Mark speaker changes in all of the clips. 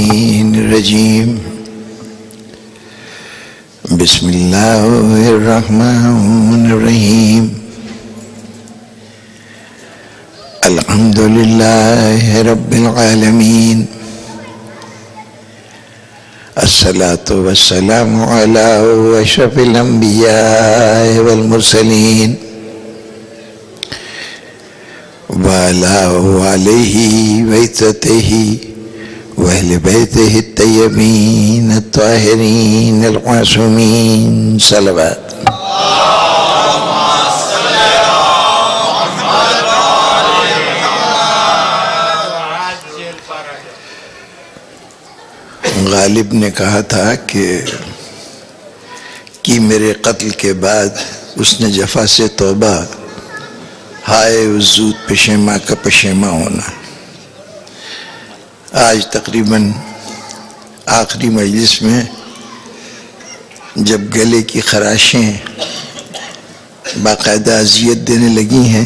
Speaker 1: الشیطان الرجیم بسم اللہ الرحمن الرحیم الحمد للہ رب العالمین الصلاة والسلام علی اشرف الانبیاء والمرسلین وعلى آلہ وعترتہ وأهل بيته الطيبين الطاهرين المعصومين صلوات غالب نے کہا تھا کہ میرے قتل کے بعد اس نے جفا سے توبہ، ہائے زود پشیماں کا پشیماں ہونا۔ آج تقریباً آخری مجلس میں جب گلے کی خراشیں باقاعدہ اذیت دینے لگی ہیں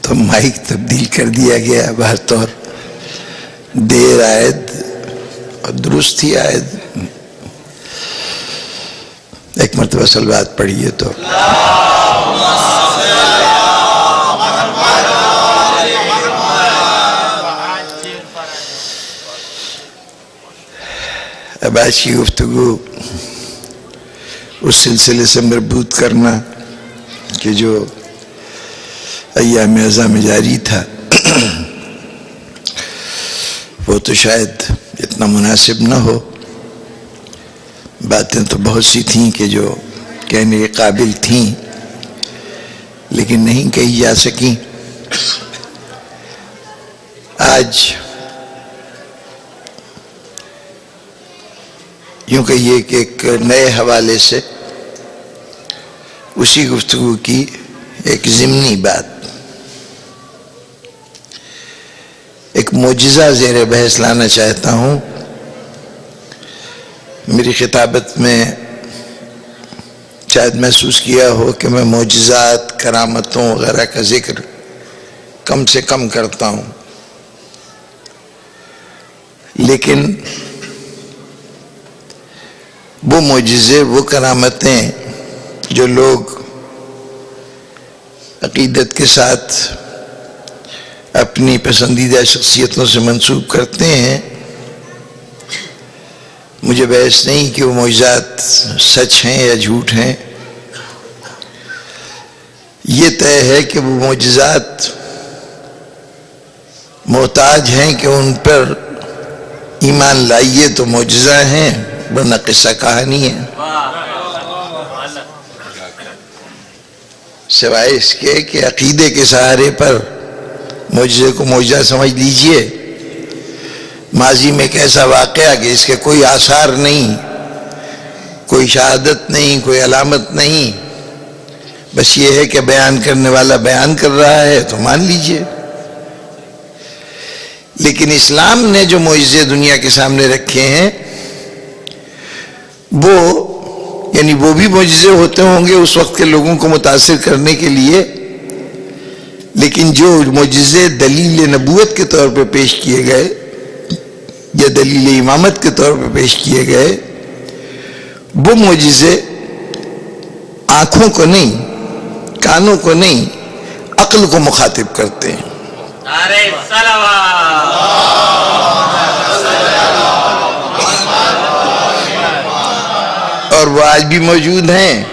Speaker 1: تو مائک تبدیل کر دیا گیا بہر طور، دیر آئد اور درست ہی آئد۔ ایک مرتبہ صلوات پڑھیے تو اب آج کی گفتگو اس سلسلے سے مربوط کرنا کہ جو ایام اعزاء میں جاری تھا وہ تو شاید اتنا مناسب نہ ہو، باتیں تو بہت سی تھیں کہ جو کہنے کے قابل تھیں لیکن نہیں کہی جا سکیں۔ آج یوں کہیے کہ ایک نئے حوالے سے اسی گفتگو کی ایک ضمنی بات، ایک معجزہ زیر بحث لانا چاہتا ہوں۔ میری خطابت میں شاید محسوس کیا ہو کہ میں معجزات، کرامتوں وغیرہ کا ذکر کم سے کم کرتا ہوں، لیکن وہ معجزے، وہ کرامتیں جو لوگ عقیدت کے ساتھ اپنی پسندیدہ شخصیتوں سے منسوب کرتے ہیں، مجھے بحث نہیں کہ وہ معجزات سچ ہیں یا جھوٹ ہیں، یہ طے ہے کہ وہ معجزات محتاج ہیں کہ ان پر ایمان لائیے تو معجزہ ہیں، ورنہ قصہ کہانی ہے۔ سوائے اس کے کہ عقیدے کے سہارے پر معجزے کو معجزہ سمجھ لیجئے، ماضی میں ایک ایسا واقعہ کہ اس کے کوئی آثار نہیں، کوئی شہادت نہیں، کوئی علامت نہیں، بس یہ ہے کہ بیان کرنے والا بیان کر رہا ہے تو مان لیجئے۔ لیکن اسلام نے جو معجزے دنیا کے سامنے رکھے ہیں وہ یعنی وہ بھی معجزے ہوتے ہوں گے اس وقت کے لوگوں کو متاثر کرنے کے لیے، لیکن جو معجزے دلیل نبوت کے طور پہ پیش کیے گئے یا دلیل امامت کے طور پہ پیش کیے گئے، وہ معجزے آنکھوں کو نہیں، کانوں کو نہیں، عقل کو مخاطب کرتے ہیں۔ اور وہ آج بھی موجود ہیں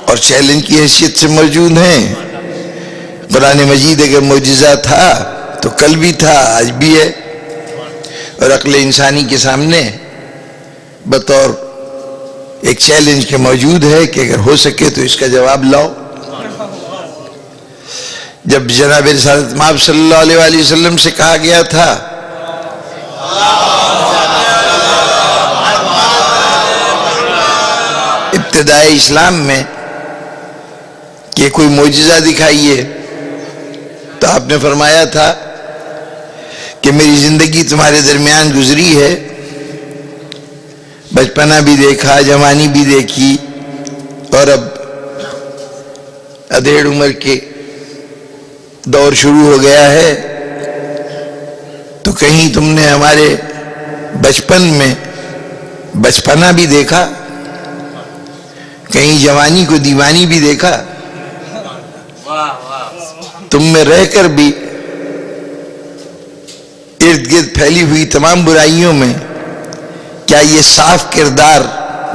Speaker 1: اور چیلنج کی حیثیت سے موجود ہیں۔ قرآن مجید اگر معجزہ تھا تو کل بھی تھا، آج بھی ہے، اور عقل انسانی کے سامنے بطور ایک چیلنج کے موجود ہے کہ اگر ہو سکے تو اس کا جواب لاؤ۔ جب جناب رسالت مآب صلی اللہ علیہ وآلہ وسلم سے کہا گیا تھا ابتدائی اسلام میں کہ کوئی معجزہ دکھائیے، تو آپ نے فرمایا تھا کہ میری زندگی تمہارے درمیان گزری ہے، بچپنا بھی دیکھا، جوانی بھی دیکھی، اور اب ادھیڑ عمر کے دور شروع ہو گیا ہے، تو تو کہیں تم نے ہمارے بچپن میں بچپنا بھی دیکھا، کہیں جوانی کو دیوانی بھی دیکھا، تم میں رہ کر بھی ارد گرد پھیلی ہوئی تمام برائیوں میں کیا یہ صاف کردار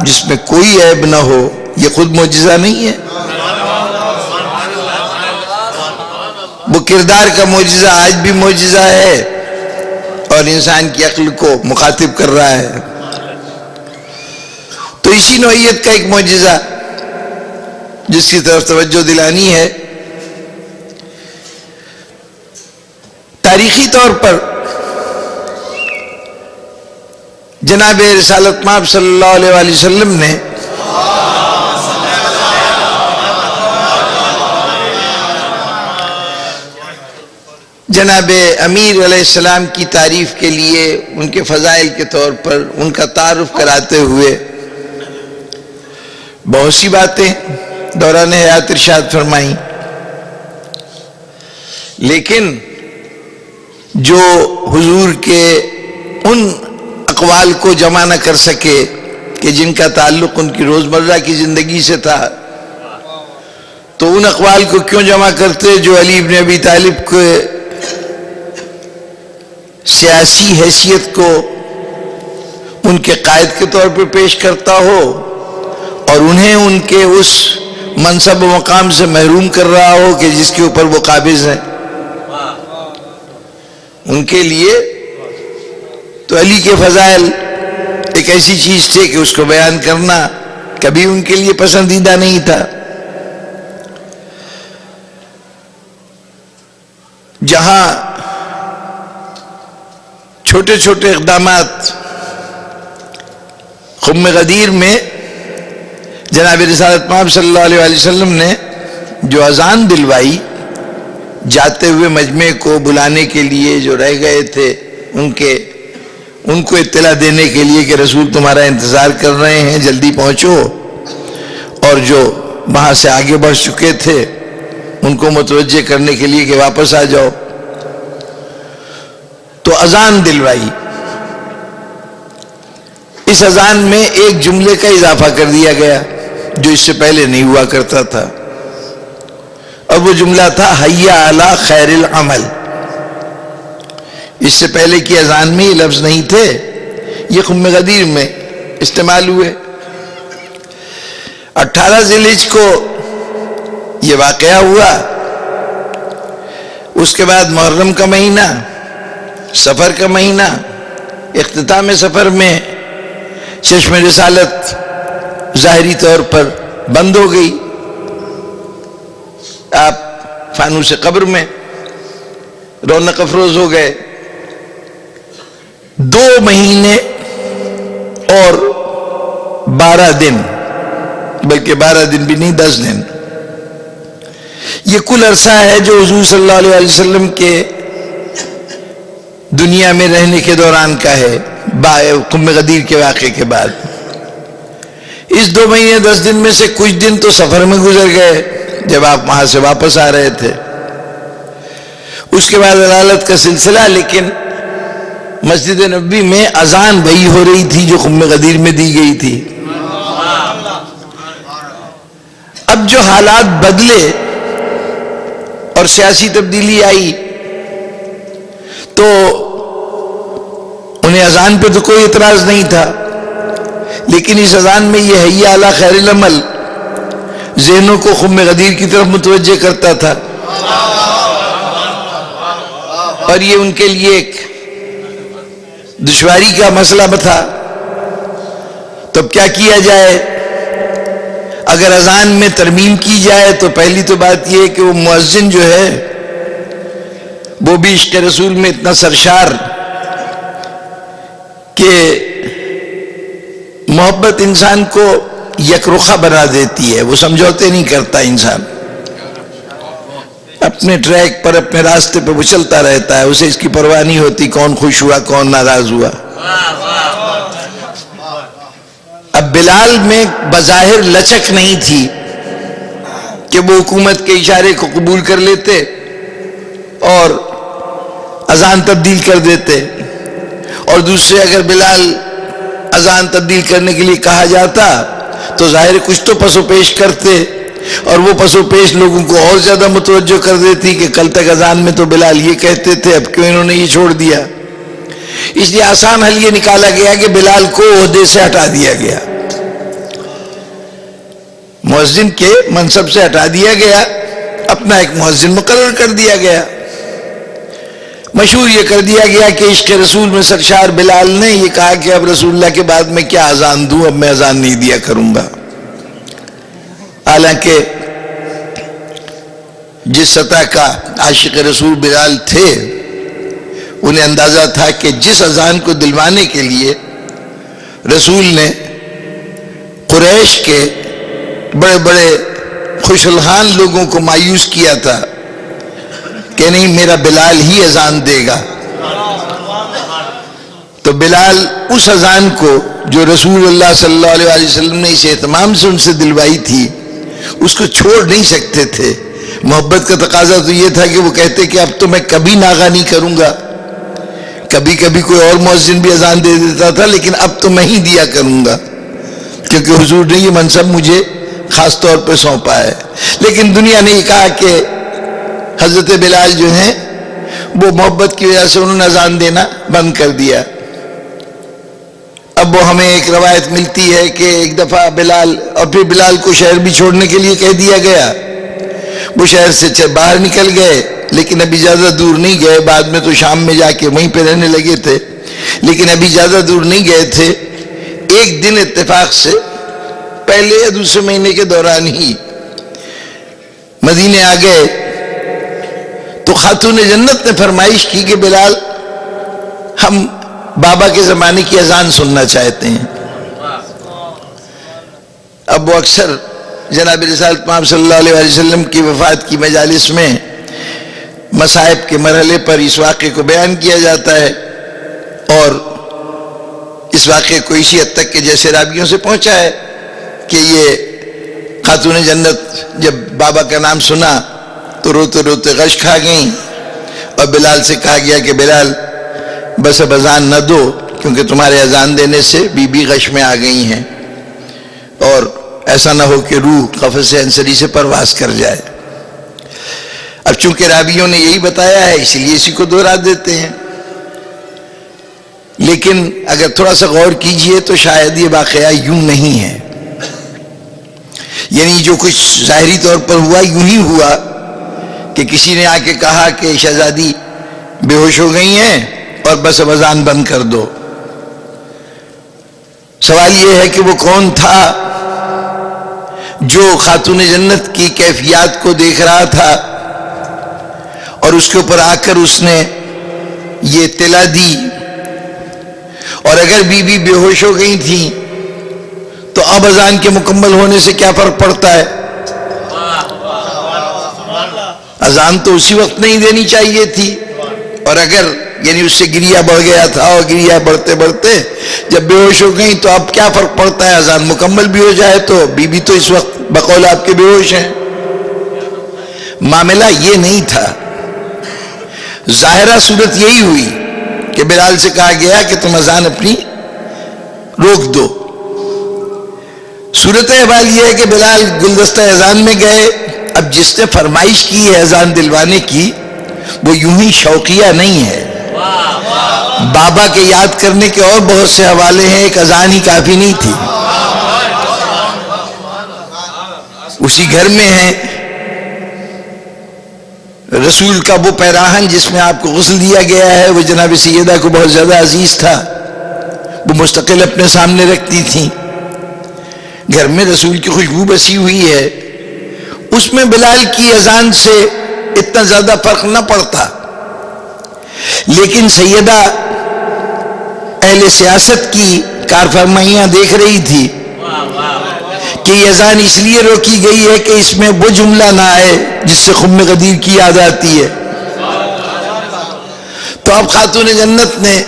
Speaker 1: جس میں کوئی عیب نہ ہو یہ خود معجزہ نہیں ہے؟ وہ کردار کا معجزہ آج بھی معجزہ ہے اور انسان کی عقل کو مخاطب کر رہا ہے۔ تو اسی نوعیت کا ایک معجزہ جس کی طرف توجہ دلانی ہے، تاریخی طور پر جناب رسالت مآب صلی اللہ علیہ وآلہ وسلم نے جناب امیر علیہ السلام کی تعریف کے لیے ان کے فضائل کے طور پر ان کا تعارف کراتے ہوئے بہت سی باتیں دوران حیات ارشاد فرمائیں، لیکن جو حضور کے ان اقوال کو جمع نہ کر سکے کہ جن کا تعلق ان کی روزمرہ کی زندگی سے تھا، تو ان اقوال کو کیوں جمع کرتے جو علی بن ابی طالب کو سیاسی حیثیت کو ان کے قائد کے طور پر پیش کرتا ہو اور انہیں ان کے اس منصب و مقام سے محروم کر رہا ہو کہ جس کے اوپر وہ قابض ہیں۔ ان کے لیے تو علی کے فضائل ایک ایسی چیز تھے کہ اس کو بیان کرنا کبھی ان کے لیے پسندیدہ نہیں تھا۔ جہاں چھوٹے چھوٹے اقدامات خم غدیر میں جناب رسالت مآب صلی اللہ علیہ وآلہ وسلم نے جو اذان دلوائی، جاتے ہوئے مجمع کو بلانے کے لیے جو رہ گئے تھے ان کو اطلاع دینے کے لیے کہ رسول تمہارا انتظار کر رہے ہیں، جلدی پہنچو، اور جو وہاں سے آگے بڑھ چکے تھے ان کو متوجہ کرنے کے لیے کہ واپس آ جاؤ، تو اذان دلوائی۔ اس اذان میں ایک جملے کا اضافہ کر دیا گیا جو اس سے پہلے نہیں ہوا کرتا تھا، اور وہ جملہ تھا حی علی خیر العمل۔ اس سے پہلے کی اذان میں یہ لفظ نہیں تھے، یہ خم غدیر میں استعمال ہوئے۔ 18 ذی الحجہ کو یہ واقعہ ہوا، اس کے بعد محرم کا مہینہ، سفر کا مہینہ، اختتام سفر میں چشم رسالت ظاہری طور پر بند ہو گئی، آپ فانوس قبر میں رونق افروز ہو گئے۔ 2 مہینے اور 12 دن، بلکہ 12 دن بھی نہیں، 10 دن، یہ کل عرصہ ہے جو حضور صلی اللہ علیہ وسلم کے دنیا میں رہنے کے دوران کا ہے، خم غدیر کے واقعے کے بعد۔ اس 2 مہینے 10 دن میں سے کچھ دن تو سفر میں گزر گئے جب آپ وہاں سے واپس آ رہے تھے، اس کے بعد عدالت کا سلسلہ، لیکن مسجد نبوی میں اذان وہی ہو رہی تھی جو خم غدیر میں دی گئی تھی۔ اب جو حالات بدلے اور سیاسی تبدیلی آئی تو انہیں اذان پہ تو کوئی اعتراض نہیں تھا، لیکن اس اذان میں یہ حی علی خیر العمل ذہنوں کو خم غدیر کی طرف متوجہ کرتا تھا، اور یہ ان کے لیے ایک دشواری کا مسئلہ تھا۔ تو اب کیا کیا جائے؟ اگر اذان میں ترمیم کی جائے تو پہلی تو بات یہ ہے کہ وہ مؤذن جو ہے وہ بھی عشق رسول میں اتنا سرشار کہ محبت انسان کو یک رخا بنا دیتی ہے، وہ سمجھوتے نہیں کرتا، انسان اپنے ٹریک پر اپنے راستے پہ وہ چلتا رہتا ہے، اسے اس کی پرواہ نہیں ہوتی کون خوش ہوا کون ناراض ہوا۔ اب بلال میں بظاہر لچک نہیں تھی کہ وہ حکومت کے اشارے کو قبول کر لیتے اور اذان تبدیل کر دیتے، اور دوسرے اگر بلال اذان تبدیل کرنے کے لیے کہا جاتا تو ظاہر کچھ تو پس و پیش کرتے، اور وہ پس و پیش لوگوں کو اور زیادہ متوجہ کر دیتی کہ کل تک اذان میں تو بلال یہ کہتے تھے، اب کیوں انہوں نے یہ چھوڑ دیا؟ اس لیے آسان حل یہ نکالا گیا کہ بلال کو عہدے سے ہٹا دیا گیا، مؤذن کے منصب سے ہٹا دیا گیا، اپنا ایک مؤذن مقرر کر دیا گیا۔ مشہور یہ کر دیا گیا کہ عشق رسول میں سرشار بلال نے یہ کہا کہ اب رسول اللہ کے بعد میں کیا اذان دوں، اب میں اذان نہیں دیا کروں گا۔ حالانکہ جس سطح کا عاشق رسول بلال تھے، انہیں اندازہ تھا کہ جس اذان کو دلوانے کے لیے رسول نے قریش کے بڑے بڑے خوش الحان لوگوں کو مایوس کیا تھا کہ نہیں میرا بلال ہی اذان دے گا، تو بلال اس اذان کو جو رسول اللہ صلی اللہ علیہ وسلم نے اس اہتمام سے ان سے دلوائی تھی اس کو چھوڑ نہیں سکتے تھے۔ محبت کا تقاضا تو یہ تھا کہ وہ کہتے کہ اب تو میں کبھی ناغہ نہیں کروں گا، کبھی کبھی کوئی اور مؤذن بھی اذان دے دیتا تھا لیکن اب تو میں ہی دیا کروں گا، کیونکہ حضور نے یہ منصب مجھے خاص طور پہ سونپا ہے۔ لیکن دنیا نے یہ کہا کہ حضرت بلال جو ہیں وہ محبت کی وجہ سے انہوں نے اذان دینا بند کر دیا۔ اب وہ ہمیں ایک روایت ملتی ہے کہ ایک دفعہ بلال، اور پھر بلال کو شہر بھی چھوڑنے کے لیے کہہ دیا گیا، وہ شہر سے باہر نکل گئے، لیکن ابھی زیادہ دور نہیں گئے، بعد میں تو شام میں جا کے وہیں پہ رہنے لگے تھے، لیکن ابھی زیادہ دور نہیں گئے تھے۔ ایک دن اتفاق سے پہلے یا دوسرے مہینے کے دوران ہی مدینے آ گئے تو خاتون جنت نے فرمائش کی کہ بلال ہم بابا کے زمانے کی اذان سننا چاہتے ہیں۔ اب وہ اکثر جناب رسالت مآب صلی اللہ علیہ وسلم کی وفات کی مجالس میں مصائب کے مرحلے پر اس واقعے کو بیان کیا جاتا ہے، اور اس واقعے کو اسی حد تک کہ جیسے رابیوں سے پہنچا ہے کہ یہ خاتون جنت جب بابا کا نام سنا تو روتے روتے غش کھا گئیں، اور بلال سے کہا گیا کہ بلال بس اب اذان نہ دو، کیونکہ تمہارے اذان دینے سے بی بی غش میں آ گئی ہیں، اور ایسا نہ ہو کہ روح قفس انصری سے پرواز کر جائے۔ اب چونکہ رابیوں نے یہی بتایا ہے اس لیے اسی کو دہرا دیتے ہیں، لیکن اگر تھوڑا سا غور کیجئے تو شاید یہ واقعہ یوں نہیں ہے، یعنی جو کچھ ظاہری طور پر ہوا یوں ہی ہوا کہ کسی نے آ کے کہا کہ شہزادی بے ہوش ہو گئی ہیں اور بس اب اذان بند کر دو۔ سوال یہ ہے کہ وہ کون تھا جو خاتون جنت کی کیفیات کو دیکھ رہا تھا اور اس کے اوپر آ کر اس نے یہ اطلاع دی، اور اگر بی بی بے ہوش ہو گئی تھی تو اب اذان کے مکمل ہونے سے کیا فرق پڑتا ہے؟ اذان تو اسی وقت نہیں دینی چاہیے تھی، اور اگر یعنی اس سے گریہ بڑھ گیا تھا اور گریہ بڑھتے بڑھتے جب بے ہوش ہو گئی تو اب کیا فرق پڑتا ہے؟ اذان مکمل بھی ہو جائے تو بی بی تو اس وقت بقول آپ کے بے ہوش ہیں۔ معاملہ یہ نہیں تھا، ظاہرہ صورت یہی ہوئی کہ بلال سے کہا گیا کہ تم اذان اپنی روک دو۔ صورت احوال یہ ہے کہ بلال گلدستہ اذان میں گئے۔ اب جس نے فرمائش کی ہے اذان دلوانے کی وہ یوں ہی شوقیہ نہیں ہے، بابا کے یاد کرنے کے اور بہت سے حوالے ہیں، ایک اذان ہی کافی نہیں تھی۔ اسی گھر میں ہے رسول کا وہ پیراہن جس میں آپ کو غسل دیا گیا ہے، وہ جناب سیدہ کو بہت زیادہ عزیز تھا، وہ مستقل اپنے سامنے رکھتی تھیں۔ گھر میں رسول کی خوشبو بسی ہوئی ہے، اس میں بلال کی اذان سے اتنا زیادہ فرق نہ پڑتا، لیکن سیدہ اہل سیاست کی کارفرمائیاں دیکھ رہی تھی کہ یہ اذان اس لیے روکی گئی ہے کہ اس میں وہ جملہ نہ آئے جس سے خم غدیر کی یاد آتی ہے۔ تو اب خاتون جنت نے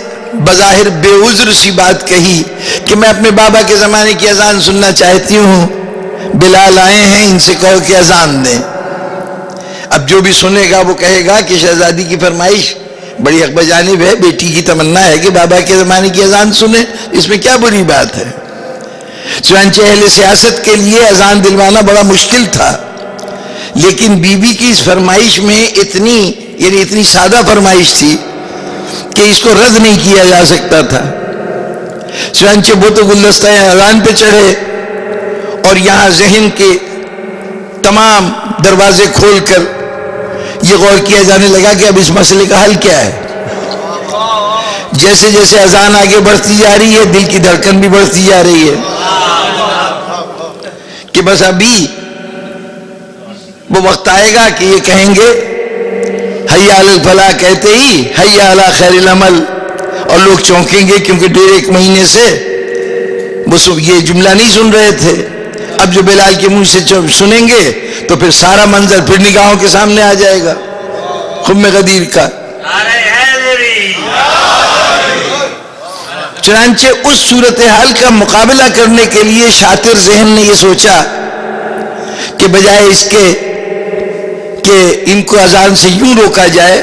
Speaker 1: بظاہر بے عذر سی بات کہی کہ میں اپنے بابا کے زمانے کی اذان سننا چاہتی ہوں، بلال آئے ہیں ان سے کہو کہ اذان دیں۔ اب جو بھی سنے گا وہ کہے گا کہ شہزادی کی فرمائش بڑی حق بجانب ہے، بیٹی کی تمنا ہے کہ بابا کے زمانے کی اذان سنیں، اس میں کیا بری بات ہے؟ چنانچہ اہل سیاست کے لیے اذان دلوانا بڑا مشکل تھا، لیکن بی بی کی اس فرمائش میں اتنی سادہ فرمائش تھی کہ اس کو رد نہیں کیا جا سکتا تھا۔ چنانچہ وہ تو گلدستہ اذان پہ چڑھے اور یہاں ذہن کے تمام دروازے کھول کر یہ غور کیا جانے لگا کہ اب اس مسئلے کا حل کیا ہے۔ جیسے جیسے اذان آگے بڑھتی جا رہی ہے، دل کی دھڑکن بھی بڑھتی جا رہی ہے کہ بس ابھی وہ وقت آئے گا کہ یہ کہیں گے حی علی الفلاح، کہتے ہی حی علی خیر العمل، اور لوگ چونکیں گے کیونکہ 1.5 مہینے سے وہ یہ جملہ نہیں سن رہے تھے۔ اب جو بلال کے منہ سے سنیں گے تو پھر سارا منظر پھر نگاہوں کے سامنے آ جائے گا خم غدیر کا۔ چنانچہ اس صورتحال کا مقابلہ کرنے کے لیے شاطر ذہن نے یہ سوچا کہ بجائے اس کے کہ ان کو اذان سے یوں روکا جائے،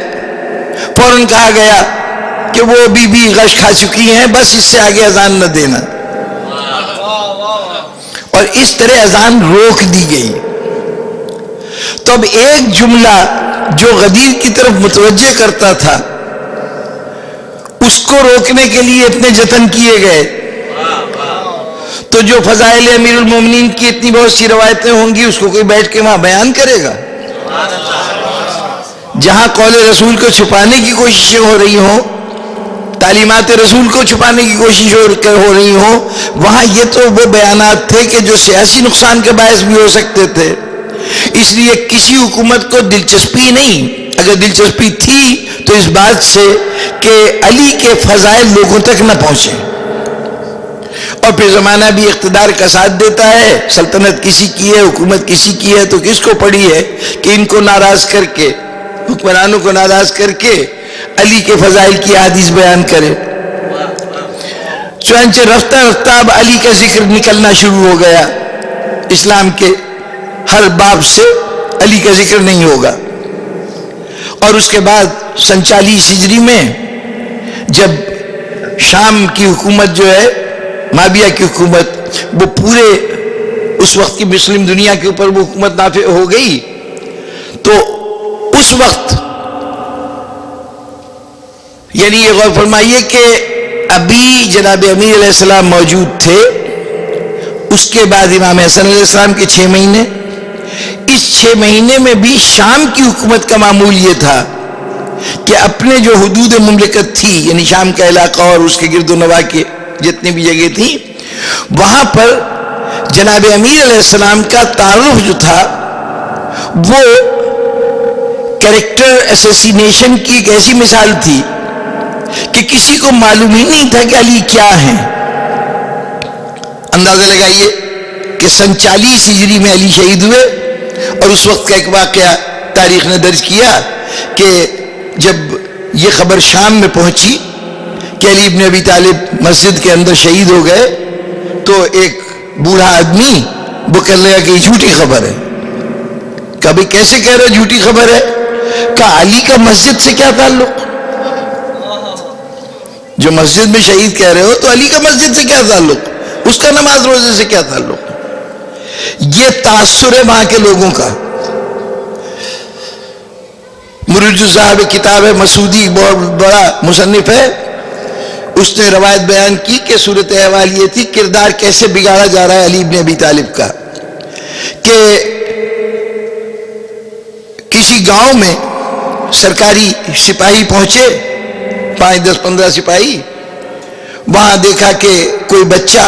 Speaker 1: فوراً کہا گیا کہ وہ بی غش کھا چکی ہیں، بس اس سے آگے اذان نہ دینا، اور اس طرح اذان روک دی گئی۔ تو اب ایک جملہ جو غدیر کی طرف متوجہ کرتا تھا اس کو روکنے کے لیے اتنے جتن کیے گئے، تو جو فضائل امیر المومنین کی اتنی بہت سی روایتیں ہوں گی اس کو کوئی بیٹھ کے وہاں بیان کرے گا؟ جہاں قول رسول کو چھپانے کی کوششیں ہو رہی ہوں، تعلیمات رسول کو چھپانے کی کوشش ہو رہی ہوں، وہاں یہ تو وہ بیانات تھے کہ جو سیاسی نقصان کے باعث بھی ہو سکتے تھے۔ اس لیے کسی حکومت کو دلچسپی نہیں، اگر دلچسپی تھی تو اس بات سے کہ علی کے فضائل لوگوں تک نہ پہنچے، اور پھر زمانہ بھی اقتدار کا ساتھ دیتا ہے، سلطنت کسی کی ہے، حکومت کسی کی ہے، تو کس کو پڑی ہے کہ ان کو ناراض کر کے، حکمرانوں کو ناراض کر کے علی کے فضائل کی حدیث بیان کرے۔ چنانچہ رفتہ رفتہ اب علی کا ذکر نکلنا شروع ہو گیا، اسلام کے ہر باب سے علی کا ذکر نہیں ہوگا۔ اور اس کے بعد 47 ہجری میں جب شام کی حکومت جو ہے، معاویہ کی حکومت، وہ پورے اس وقت کی مسلم دنیا کے اوپر وہ حکومت نافذ ہو گئی، تو اس وقت یعنی یہ غور فرمائیے کہ ابھی جناب امیر علیہ السلام موجود تھے، اس کے بعد امام حسن علیہ السلام کے 6 مہینے، اس 6 مہینے میں بھی شام کی حکومت کا معمول یہ تھا کہ اپنے جو حدود مملکت تھی، یعنی شام کا علاقہ اور اس کے گرد و نواح کے جتنی بھی جگہ تھی، وہاں پر جناب امیر علیہ السلام کا تعارف جو تھا وہ کریکٹر اسیسینیشن کی ایک ایسی مثال تھی کہ کسی کو معلوم ہی نہیں تھا کہ علی کیا ہیں۔ اندازہ لگائیے کہ 47 ہجری میں علی شہید ہوئے، اور اس وقت کا ایک واقعہ تاریخ نے درج کیا کہ جب یہ خبر شام میں پہنچی کہ علی ابن ابی طالب مسجد کے اندر شہید ہو گئے، تو ایک بوڑھا آدمی وہ کہنے لگا کہ یہ جھوٹی خبر ہے۔ کہا بھئی کیسے کہہ رہے جھوٹی خبر ہے؟ کہا علی کا مسجد سے کیا تعلق؟ جو مسجد میں شہید کہہ رہے ہو تو علی کا مسجد سے کیا تعلق؟ اس کا نماز روزے سے کیا تعلق؟ یہ تاثر ہے وہاں کے لوگوں کا۔ مرج صاحب کتاب ہے، مسعودی بہت بڑا مصنف ہے، اس نے روایت بیان کی کہ صورت احوال یہ تھی، کردار کیسے بگاڑا جا رہا ہے علی ابن ابی طالب کا، کہ کسی گاؤں میں سرکاری سپاہی پہنچے، 5 10 15 سپاہی، وہاں دیکھا کہ کوئی بچہ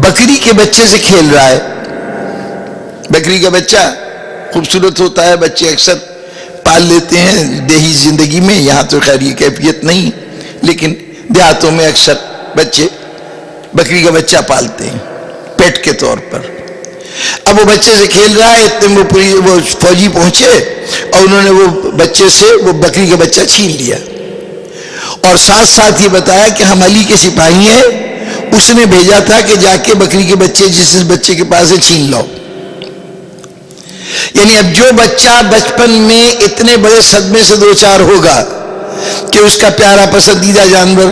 Speaker 1: بکری کے بچے سے کھیل رہا ہے۔ بکری کا بچہ خوبصورت ہوتا ہے، بچے اکثر پال لیتے ہیں دیہی زندگی میں، یہاں تو خیر یہ کیفیت نہیں، لیکن دیہاتوں میں اکثر بچے بکری کا بچہ پالتے ہیں پیٹ کے طور پر۔ اب وہ بچے سے کھیل رہا ہے، اتنے وہ فوجی پہنچے اور انہوں نے وہ بچے سے وہ بکری کا بچہ چھین لیا، اور ساتھ ساتھ یہ بتایا کہ ہم علی کے سپاہی ہیں، اس نے بھیجا تھا کہ جا کے بکری کے بچے جس بچے کے پاس ہے چھین لو۔ یعنی اب جو بچہ بچپن میں اتنے بڑے صدمے سے دوچار ہوگا کہ اس کا پیارا پسندیدہ جانور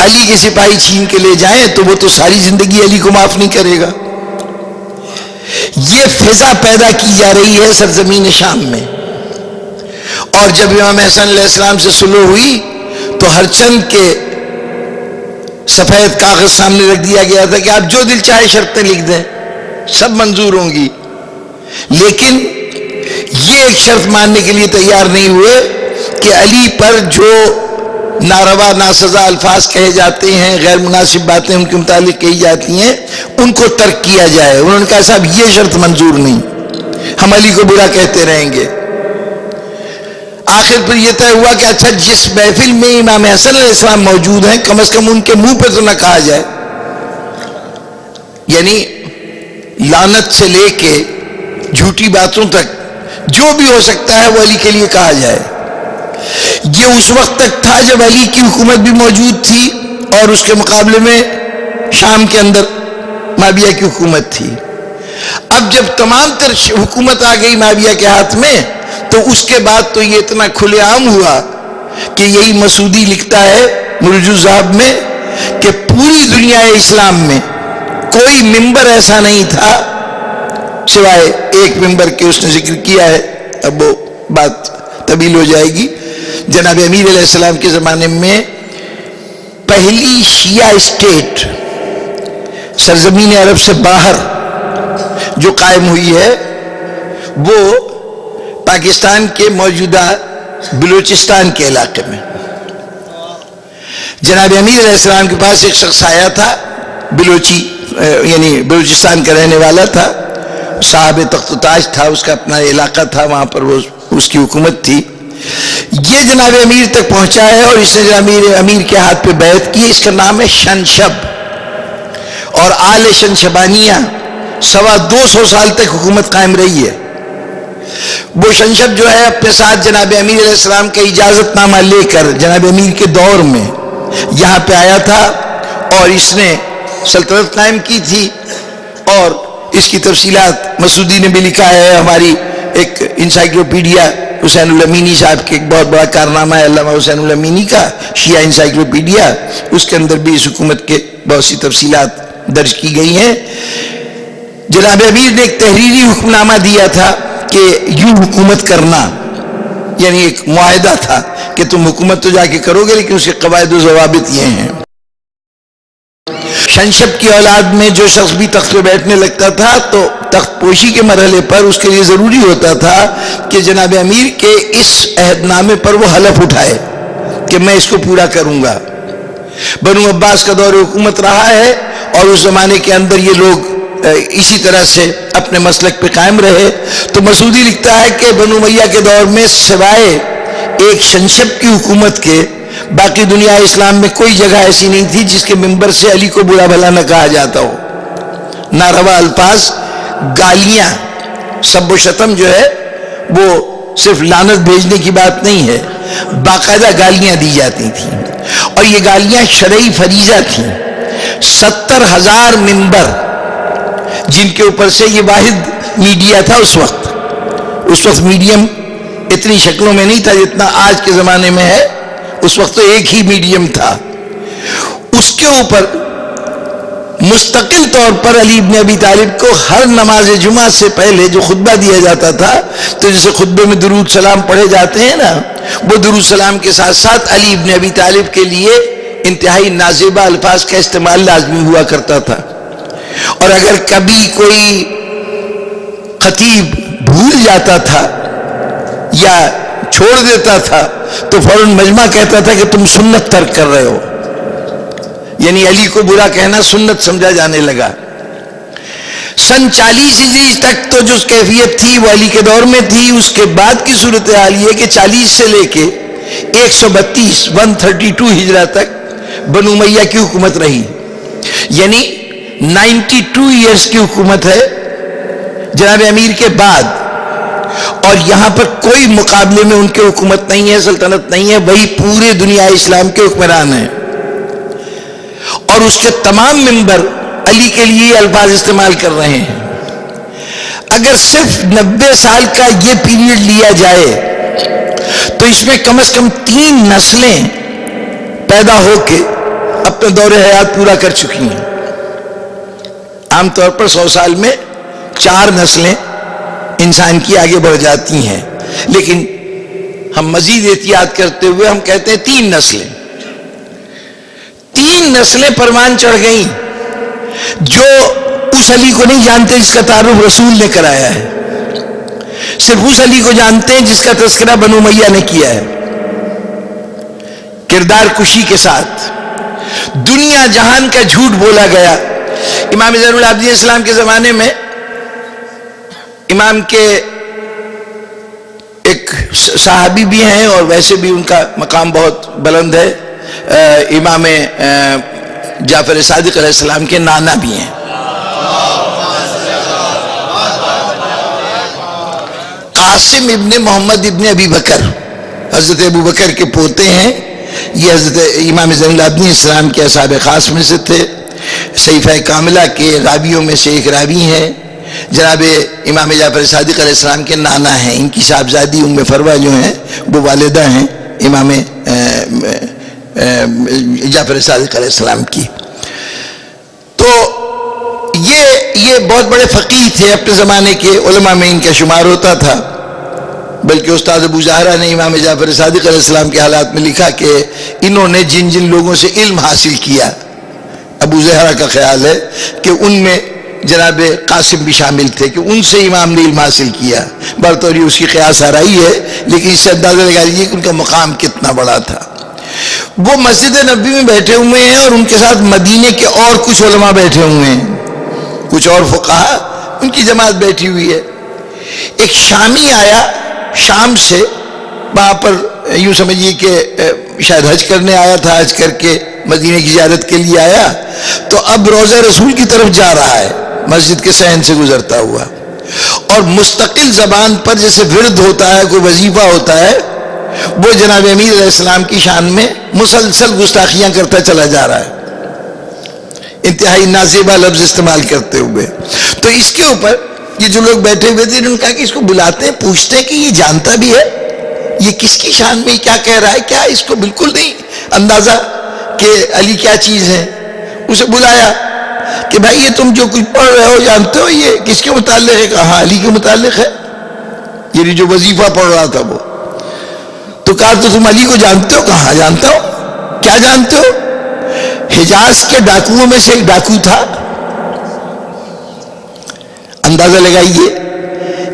Speaker 1: علی کے سپاہی چھین کے لے جائیں تو وہ تو ساری زندگی علی کو معاف نہیں کرے گا. یہ فضا پیدا کی جا رہی ہے سرزمین شام میں. اور جب امام حسن علیہ السلام سے صلح ہوئی تو ہر چند کے سفید کاغذ سامنے رکھ دیا گیا تھا کہ آپ جو دل چاہے شرطیں لکھ دیں سب منظور ہوں گی، لیکن یہ ایک شرط ماننے کے لیے تیار نہیں ہوئے کہ علی پر جو ناروا ناسزا الفاظ کہے جاتے ہیں، غیر مناسب باتیں ان کے متعلق کہی جاتی ہیں، ان کو ترک کیا جائے. انہوں نے کہا صاحب یہ شرط منظور نہیں، ہم علی کو برا کہتے رہیں گے. آخر پر یہ طے ہوا کہ اچھا جس محفل میں امام حسن علیہ السلام موجود ہیں کم از کم ان کے منہ پہ تو نہ کہا جائے. یعنی لعنت سے لے کے جھوٹی باتوں تک جو بھی ہو سکتا ہے وہ علی کے لیے کہا جائے. یہ اس وقت تک تھا جب علی کی حکومت بھی موجود تھی اور اس کے مقابلے میں شام کے اندر معاویہ کی حکومت تھی. اب جب تمام تر حکومت آ گئی معاویہ کے ہاتھ میں تو اس کے بعد تو یہ اتنا کھلے عام ہوا کہ یہی مسعودی لکھتا ہے مرج الذہب میں کہ پوری دنیا اسلام میں کوئی ممبر ایسا نہیں تھا سوائے ایک ممبر کے اس نے ذکر کیا ہے. اب وہ بات طویل ہو جائے گی. جناب امیر علیہ السلام کے زمانے میں پہلی شیعہ اسٹیٹ سرزمین عرب سے باہر جو قائم ہوئی ہے وہ پاکستان کے موجودہ بلوچستان کے علاقے میں. جناب امیر علیہ السلام کے پاس ایک شخص آیا تھا بلوچی، یعنی بلوچستان کا رہنے والا تھا، صاحب تخت و تاج تھا، اس کا اپنا علاقہ تھا، وہاں پر وہ اس کی حکومت تھی. یہ جناب امیر تک پہنچا ہے اور اس نے جناب امیر کے ہاتھ پہ بیعت کی. اس کا نام ہے شنشب اور آل شنشبانیہ 225 سال تک حکومت قائم رہی ہے. وہ شنشب جو ہے اپنے ساتھ جناب امیر علیہ السلام کا اجازت نامہ لے کر جناب امیر کے دور میں یہاں پہ آیا تھا اور اس نے سلطنت قائم کی تھی. اور اس کی تفصیلات مسعودی نے بھی لکھا ہے. ہماری ایک انسائکلوپیڈیا حسین الامینی صاحب کے ایک بہت بڑا کارنامہ ہے علامہ حسین الامینی کا شیعہ انسائکلوپیڈیا، اس کے اندر بھی اس حکومت کے بہت سی تفصیلات درج کی گئی ہیں. جناب امیر نے ایک تحریری حکم نامہ دیا تھا کہ یوں حکومت کرنا، یعنی ایک معاہدہ تھا کہ تم حکومت تو جا کے کرو گے لیکن اس کے قواعد و ضوابط یہ ہیں. شنشب کی اولاد میں جو شخص بھی تخت پہ بیٹھنے لگتا تھا تو تخت پوشی کے مرحلے پر اس کے لیے ضروری ہوتا تھا کہ جناب امیر کے اس عہد نامے پر وہ حلف اٹھائے کہ میں اس کو پورا کروں گا. بنو عباس کا دور حکومت رہا ہے اور اس زمانے کے اندر یہ لوگ اسی طرح سے اپنے مسلک پہ قائم رہے. تو مسعودی لکھتا ہے کہ بنو امیہ کے دور میں سوائے ایک شنشب کی حکومت کے باقی دنیا اسلام میں کوئی جگہ ایسی نہیں تھی جس کے ممبر سے علی کو برا بھلا نہ کہا جاتا ہو. ناروا الفاظ، گالیاں، سب و شتم جو ہے وہ صرف لعنت بھیجنے کی بات نہیں ہے، باقاعدہ گالیاں دی جاتی تھیں اور یہ گالیاں شرعی فریضہ تھیں. 70,000 ممبر جن کے اوپر سے یہ واحد میڈیا تھا اس وقت میڈیم اتنی شکلوں میں نہیں تھا جتنا آج کے زمانے میں ہے. اس وقت تو ایک ہی میڈیم تھا. اس کے اوپر مستقل طور پر علی ابن ابی طالب کو ہر نماز جمعہ سے پہلے جو خطبہ دیا جاتا تھا، تو جیسے خطبے میں درود سلام پڑھے جاتے ہیں نا، وہ درود سلام کے ساتھ ساتھ علی ابن ابی طالب کے لیے انتہائی نازیبہ الفاظ کا استعمال لازمی ہوا کرتا تھا. اور اگر کبھی کوئی خطیب بھول جاتا تھا یا چھوڑ دیتا تھا تو فوراً مجمع کہتا تھا کہ تم سنت ترک کر رہے ہو، یعنی علی کو برا کہنا سنت سمجھا جانے لگا. سن 40 ہجری تک تو جو کیفیت تھی وہ علی کے دور میں تھی. اس کے بعد کی صورتحال یہ کہ 40 سے لے کے 132 ہجرہ تک بنو امیہ کی حکومت رہی، یعنی 92 ایئرز کی حکومت ہے جناب امیر کے بعد. اور یہاں پر کوئی مقابلے میں ان کے حکومت نہیں ہے، سلطنت نہیں ہے، وہی پورے دنیا اسلام کے حکمران ہیں. اور اس کے تمام ممبر علی کے لیے الفاظ استعمال کر رہے ہیں. اگر صرف 90 سال کا یہ پیریڈ لیا جائے تو اس میں کم از کم 3 نسلیں پیدا ہو کے اپنا دور حیات پورا کر چکی ہیں. عام طور پر 100 سال میں 4 نسلیں انسان کی آگے بڑھ جاتی ہیں، لیکن ہم مزید احتیاط کرتے ہوئے ہم کہتے ہیں 3 نسلیں. 3 نسلیں پروان چڑھ گئیں جو اس علی کو نہیں جانتے جس کا تعارف رسول نے کرایا ہے، صرف اس علی کو جانتے ہیں جس کا تذکرہ بنو امیہ نے کیا ہے. کردار کشی کے ساتھ دنیا جہان کا جھوٹ بولا گیا. امام زین العابدین اسلام کے زمانے میں امام کے ایک صحابی بھی ہیں اور ویسے بھی ان کا مقام بہت بلند ہے، امام جعفر صادق علیہ السلام کے نانا بھی ہیں. قاسم ابن محمد ابن ابی بکر حضرت ابو بکر کے پوتے ہیں. یہ حضرت امام زین العابدین اسلام کے اصحاب خاص میں سے تھے. صحیفہ کاملہ کے راویوں میں سے ایک راوی ہیں، جناب امام جعفر صادق علیہ السلام کے نانا ہیں. ان کی صاحبزادی ام فروہ جو ہیں وہ والدہ ہیں امام جعفر صادق علیہ السلام کی. تو یہ بہت بڑے فقیہ تھے، اپنے زمانے کے علماء میں ان کا شمار ہوتا تھا. بلکہ استاد ابو زہرا نے امام جعفر صادق علیہ السلام کے حالات میں لکھا کہ انہوں نے جن جن لوگوں سے علم حاصل کیا، ابو زہرا کا خیال ہے کہ ان میں جناب قاسم بھی شامل تھے، کہ ان سے امام نے علم حاصل کیا. برطور اس کی قیاس آرائی ہے، لیکن اس سے اندازہ لگا لیجیے کہ ان کا مقام کتنا بڑا تھا. وہ مسجد نبوی میں بیٹھے ہوئے ہیں اور ان کے ساتھ مدینے کے اور کچھ علماء بیٹھے ہوئے ہیں، کچھ اور فقہا ان کی جماعت بیٹھی ہوئی ہے. ایک شامی آیا شام سے، وہاں پر یوں سمجھیے کہ شاید حج کرنے آیا تھا، حج کر کے مدینے کی زیارت کے لیے آیا، تو اب روضہ رسول کی طرف جا رہا ہے مسجد کے صحن سے گزرتا ہوا، اور مستقل زبان پر جیسے ورد ہوتا ہے، کوئی وظیفہ ہوتا ہے، وہ جناب امیر علیہ السلام کی شان میں مسلسل گستاخیاں کرتا چلا جا رہا ہے، انتہائی نازیبا لفظ استعمال کرتے ہوئے. تو اس کے اوپر یہ جو لوگ بیٹھے ہوئے تھے انہوں نے کہا کہ اس کو بلاتے ہیں، پوچھتے ہیں کہ یہ جانتا بھی ہے یہ کس کی شان میں کیا کہہ رہا ہے، کیا اس کو بالکل نہیں اندازہ کہ علی کیا چیز ہے. اسے بلایا کہ بھائی یہ تم جو کچھ پڑھ رہے ہو جانتے ہو یہ کس کے متعلق ہے؟ کہا علی کے متعلق ہے، یہ جو وظیفہ پڑھ رہا تھا وہ. تو کہا تو تم علی کو جانتے ہو؟ کہا جانتا ہو. کیا جانتے ہو؟ حجاز کے ڈاکوؤں میں سے ایک ڈاکو تھا. اندازہ لگائیے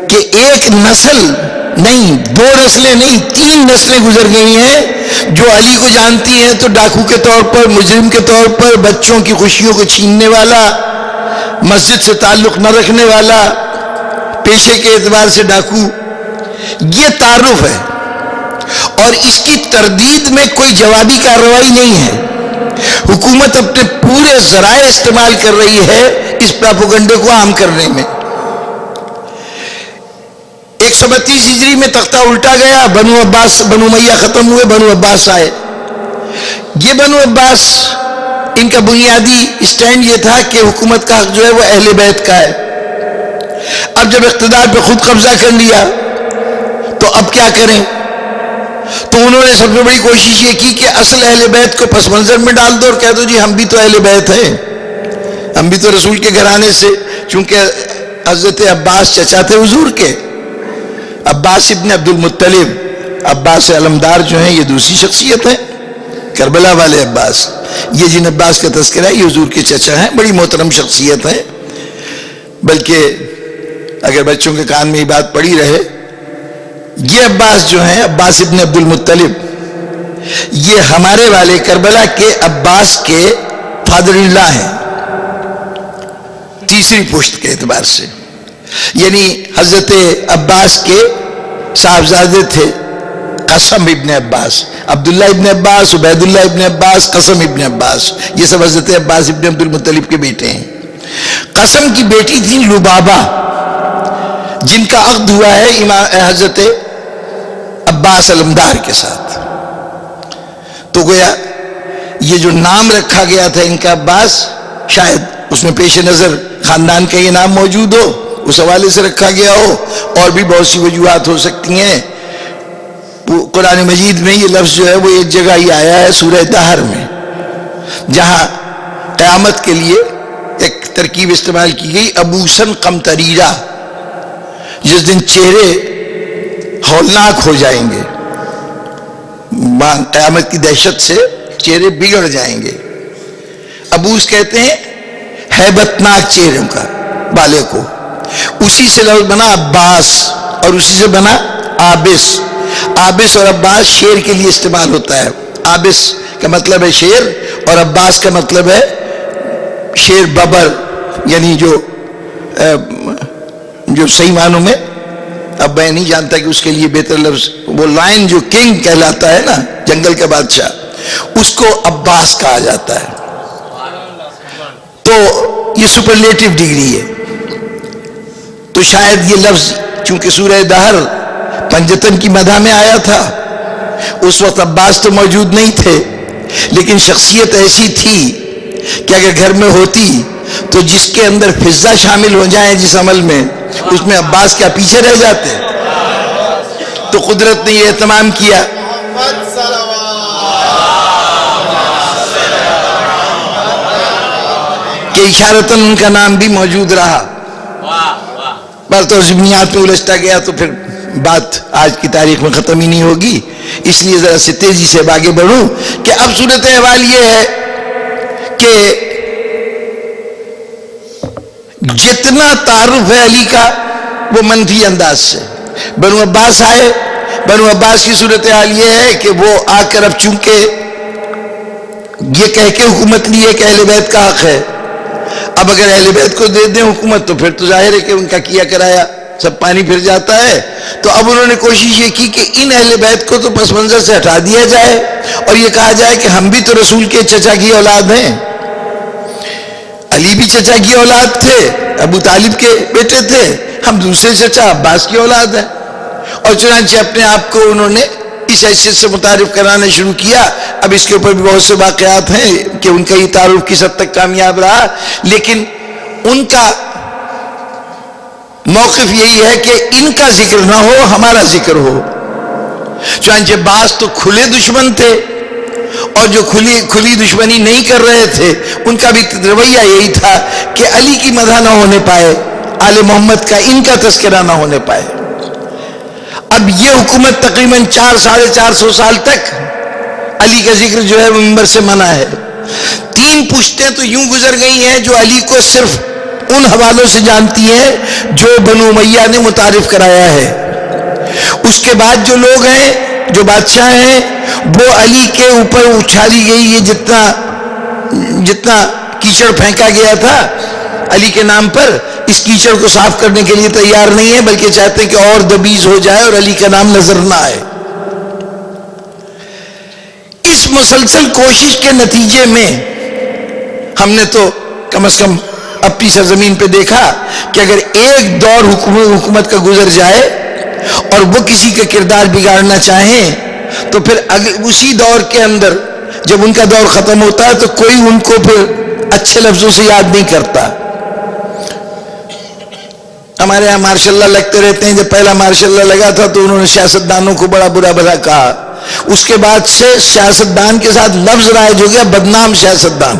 Speaker 1: کہ ایک نسل نہیں، 2 نسلیں نہیں، 3 نسلیں گزر گئی ہیں جو علی کو جانتی ہیں. تو ڈاکو کے طور پر، مجرم کے طور پر، بچوں کی خوشیوں کو چھیننے والا، مسجد سے تعلق نہ رکھنے والا، پیشے کے اعتبار سے ڈاکو، یہ تعارف ہے. اور اس کی تردید میں کوئی جوابی کارروائی نہیں ہے. حکومت اپنے پورے ذرائع استعمال کر رہی ہے اس پراپوگنڈے کو عام کرنے میں. 132 ہجری میں تختہ الٹا گیا، بنو امیہ ختم ہوئے، بنو عباس آئے. یہ بنو عباس ان کا بنیادی اسٹینڈ یہ تھا کہ حکومت کا حق جو ہے وہ اہل بیت کا ہے. اب جب اقتدار پہ خود قبضہ کر لیا تو اب کیا کریں؟ تو انہوں نے سب سے بڑی کوشش یہ کی کہ اصل اہل بیت کو پس منظر میں ڈال دو اور کہہ دو جی ہم بھی تو اہل بیت ہیں، ہم بھی تو رسول کے گھرانے سے، چونکہ حضرت عباس چچا تھے حضور کے. عباس ابن عبد المطلب، عباس علمدار جو ہیں یہ دوسری شخصیت ہیں، کربلا والے عباس. یہ جن عباس کا تذکرہ ہے یہ حضور کے چچا ہیں، بڑی محترم شخصیت ہیں. بلکہ اگر بچوں کے کان میں یہ بات پڑی رہے، یہ عباس جو ہیں عباس ابن عبد المطلب، یہ ہمارے والے کربلا کے عباس کے فادر اللہ ہیں، تیسری پشت کے اعتبار سے. یعنی حضرت عباس کے صاحبزادے تھے قسم ابن عباس، عبداللہ ابن عباس، عبید اللہ ابن عباس، قسم ابن عباس، یہ سب حضرت عباس ابن عبد المطلب کے بیٹے ہیں. قسم کی بیٹی تھی لبابہ، جن کا عقد ہوا ہے حضرت عباس علمدار کے ساتھ. تو گویا یہ جو نام رکھا گیا تھا ان کا عباس، شاید اس میں پیش نظر خاندان کا یہ نام موجود ہو، اس حوالے سے رکھا گیا ہو، اور بھی بہت سی وجوہات ہو سکتی ہیں. قرآن مجید میں یہ لفظ جو ہے وہ ایک جگہ ہی آیا ہے سورہ دہر میں، جہاں قیامت کے لیے ایک ترکیب استعمال کی گئی، ابوسن قمطریرا، جس دن چہرے ہولناک ہو جائیں گے، قیامت کی دہشت سے چہرے بگڑ جائیں گے۔ ابوس کہتے ہیں ہیبت ناک چہروں کا والے کو، اسی سے لفظ بنا عباس اور اسی سے بنا آبس۔ آبس اور عباس شیر کے لیے استعمال ہوتا ہے، آبس کا مطلب ہے شیر اور عباس کا مطلب ہے شیر ببر، یعنی جو صحیح معنوں میں، اب میں نہیں جانتا کہ اس کے لیے بہتر لفظ، وہ لائن جو کنگ کہلاتا ہے نا، جنگل کا بادشاہ، اس کو عباس کہا جاتا ہے۔ تو یہ سپرلیٹو ڈگری ہے۔ تو شاید یہ لفظ چونکہ سورہ دہر پنجتن کی مدح میں آیا تھا، اس وقت عباس تو موجود نہیں تھے، لیکن شخصیت ایسی تھی کہ اگر گھر میں ہوتی تو جس کے اندر فضا شامل ہو جائیں جس عمل میں، اس میں عباس کیا پیچھے رہ جاتے؟ تو قدرت نے یہ اہتمام کیا کہ اشارتاً ان کا نام بھی موجود رہا۔ بس تو ضمنیات میں الجھتا گیا تو پھر بات آج کی تاریخ میں ختم ہی نہیں ہوگی، اس لیے ذرا سے تیزی سے آگے بڑھوں کہ اب صورتحال یہ ہے کہ جتنا تعارف ہے علی کا وہ منفی انداز سے، بنو عباس آئے، بنو عباس کی صورتحال یہ ہے کہ وہ آ کر اب چونکہ یہ کہہ کے حکومت لی ہے کہ اہل بیت کا حق ہے، اب اگر اہل بیت کو دے دیں حکومت تو پھر تو ظاہر ہے کہ ان کا کیا کرایا سب پانی پھر جاتا ہے۔ تو اب انہوں نے کوشش یہ کی کہ ان اہل بیت کو تو پس منظر سے ہٹا دیا جائے اور یہ کہا جائے کہ ہم بھی تو رسول کے چچا کی اولاد ہیں، علی بھی چچا کی اولاد تھے، ابو طالب کے بیٹے تھے، ہم دوسرے چچا عباس کی اولاد ہیں، اور چنانچہ اپنے آپ کو انہوں نے اس حیثیت سے متعارف کرانا شروع کیا۔ اب اس کے اوپر بھی بہت سے واقعات ہیں کہ ان کا یہ تعارف کس حد تک کامیاب رہا، لیکن ان کا موقف یہی ہے کہ ان کا ذکر نہ ہو، ہمارا ذکر ہو۔ چنانچہ بعض تو کھلے دشمن تھے اور جو کھلی دشمنی نہیں کر رہے تھے ان کا بھی رویہ یہی تھا کہ علی کی مدح نہ ہونے پائے، آل محمد کا ان کا تذکرہ نہ ہونے پائے۔ اب یہ حکومت تقریباً 400-450 سال تک علی کا ذکر جو ہے وہ منبر سے منع ہے۔ 3 پشتیں تو یوں گزر گئی ہیں جو علی کو صرف ان حوالوں سے جانتی ہیں جو بنو امیہ نے متعارف کرایا ہے۔ اس کے بعد جو لوگ ہیں، جو بادشاہ ہیں، وہ علی کے اوپر اچھالی گئی یہ جتنا کیچڑ پھینکا گیا تھا علی کے نام پر، اس کیچڑ کو صاف کرنے کے لیے تیار نہیں ہے، بلکہ چاہتے ہیں کہ اور دبیز ہو جائے اور علی کا نام نظر نہ آئے۔ اس مسلسل کوشش کے نتیجے میں ہم نے تو کم از کم اپنی سرزمین پہ دیکھا کہ اگر ایک دور حکومت کا گزر جائے اور وہ کسی کا کردار بگاڑنا چاہیں تو پھر اسی دور کے اندر جب ان کا دور ختم ہوتا ہے تو کوئی ان کو پھر اچھے لفظوں سے یاد نہیں کرتا۔ ہمارے یہاں ماشاء اللہ لگتے رہتے ہیں، جب پہلا ماشاء اللہ لگا تھا تو انہوں نے سیاستدانوں کو بڑا برا بھلا کہا، اس کے بعد سے سیاستدان کے ساتھ لفظ رائج ہو گیا بدنام سیاستدان،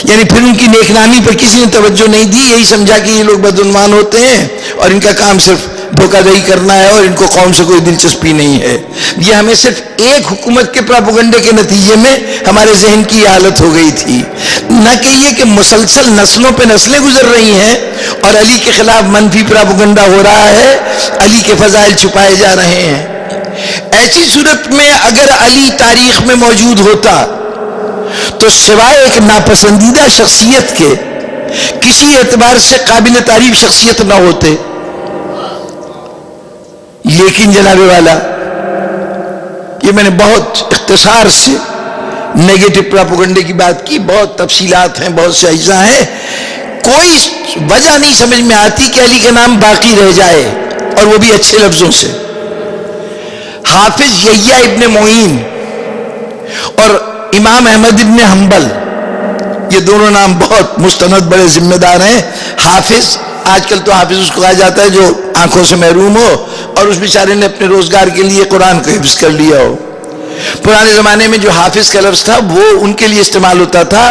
Speaker 1: یعنی پھر ان کی نیک نامی پر کسی نے توجہ نہیں دی، یہی سمجھا کہ یہ لوگ بدعنوان ہوتے ہیں اور ان کا کام صرف دھوکہ دہی کرنا ہے اور ان کو قوم سے کوئی دلچسپی نہیں ہے۔ یہ ہمیں صرف ایک حکومت کے پراپیگنڈے کے نتیجے میں ہمارے ذہن کی حالت ہو گئی تھی، نہ کہ یہ کہ مسلسل نسلوں پہ نسلیں گزر رہی ہیں اور علی کے خلاف منفی پراپیگنڈا ہو رہا ہے، علی کے فضائل چھپائے جا رہے ہیں۔ ایسی صورت میں اگر علی تاریخ میں موجود ہوتا تو سوائے ایک ناپسندیدہ شخصیت کے کسی اعتبار سے قابل تعریف شخصیت نہ ہوتے۔ لیکن جناب والا، یہ میں نے بہت اختصار سے نیگیٹو پراپیگنڈے کی بات کی، بہت تفصیلات ہیں، بہت سے اجزاء ہیں، کوئی وجہ نہیں سمجھ میں آتی کہ علی کا نام باقی رہ جائے اور وہ بھی اچھے لفظوں سے۔ حافظ یحییٰ ابن معین اور امام احمد ابن حنبل، یہ دونوں نام بہت مستند بڑے ذمہ دار ہیں۔ حافظ، آج کل تو حافظ اس کو کہا جاتا ہے جو آنکھوں سے محروم ہو، اور اس بیچارے نے اپنے روزگار کے لیے قرآن کو حفظ کر لیا ہو. پرانے زمانے میں جو حافظ کا لفظ تھا وہ ان کے لیے استعمال ہوتا تھا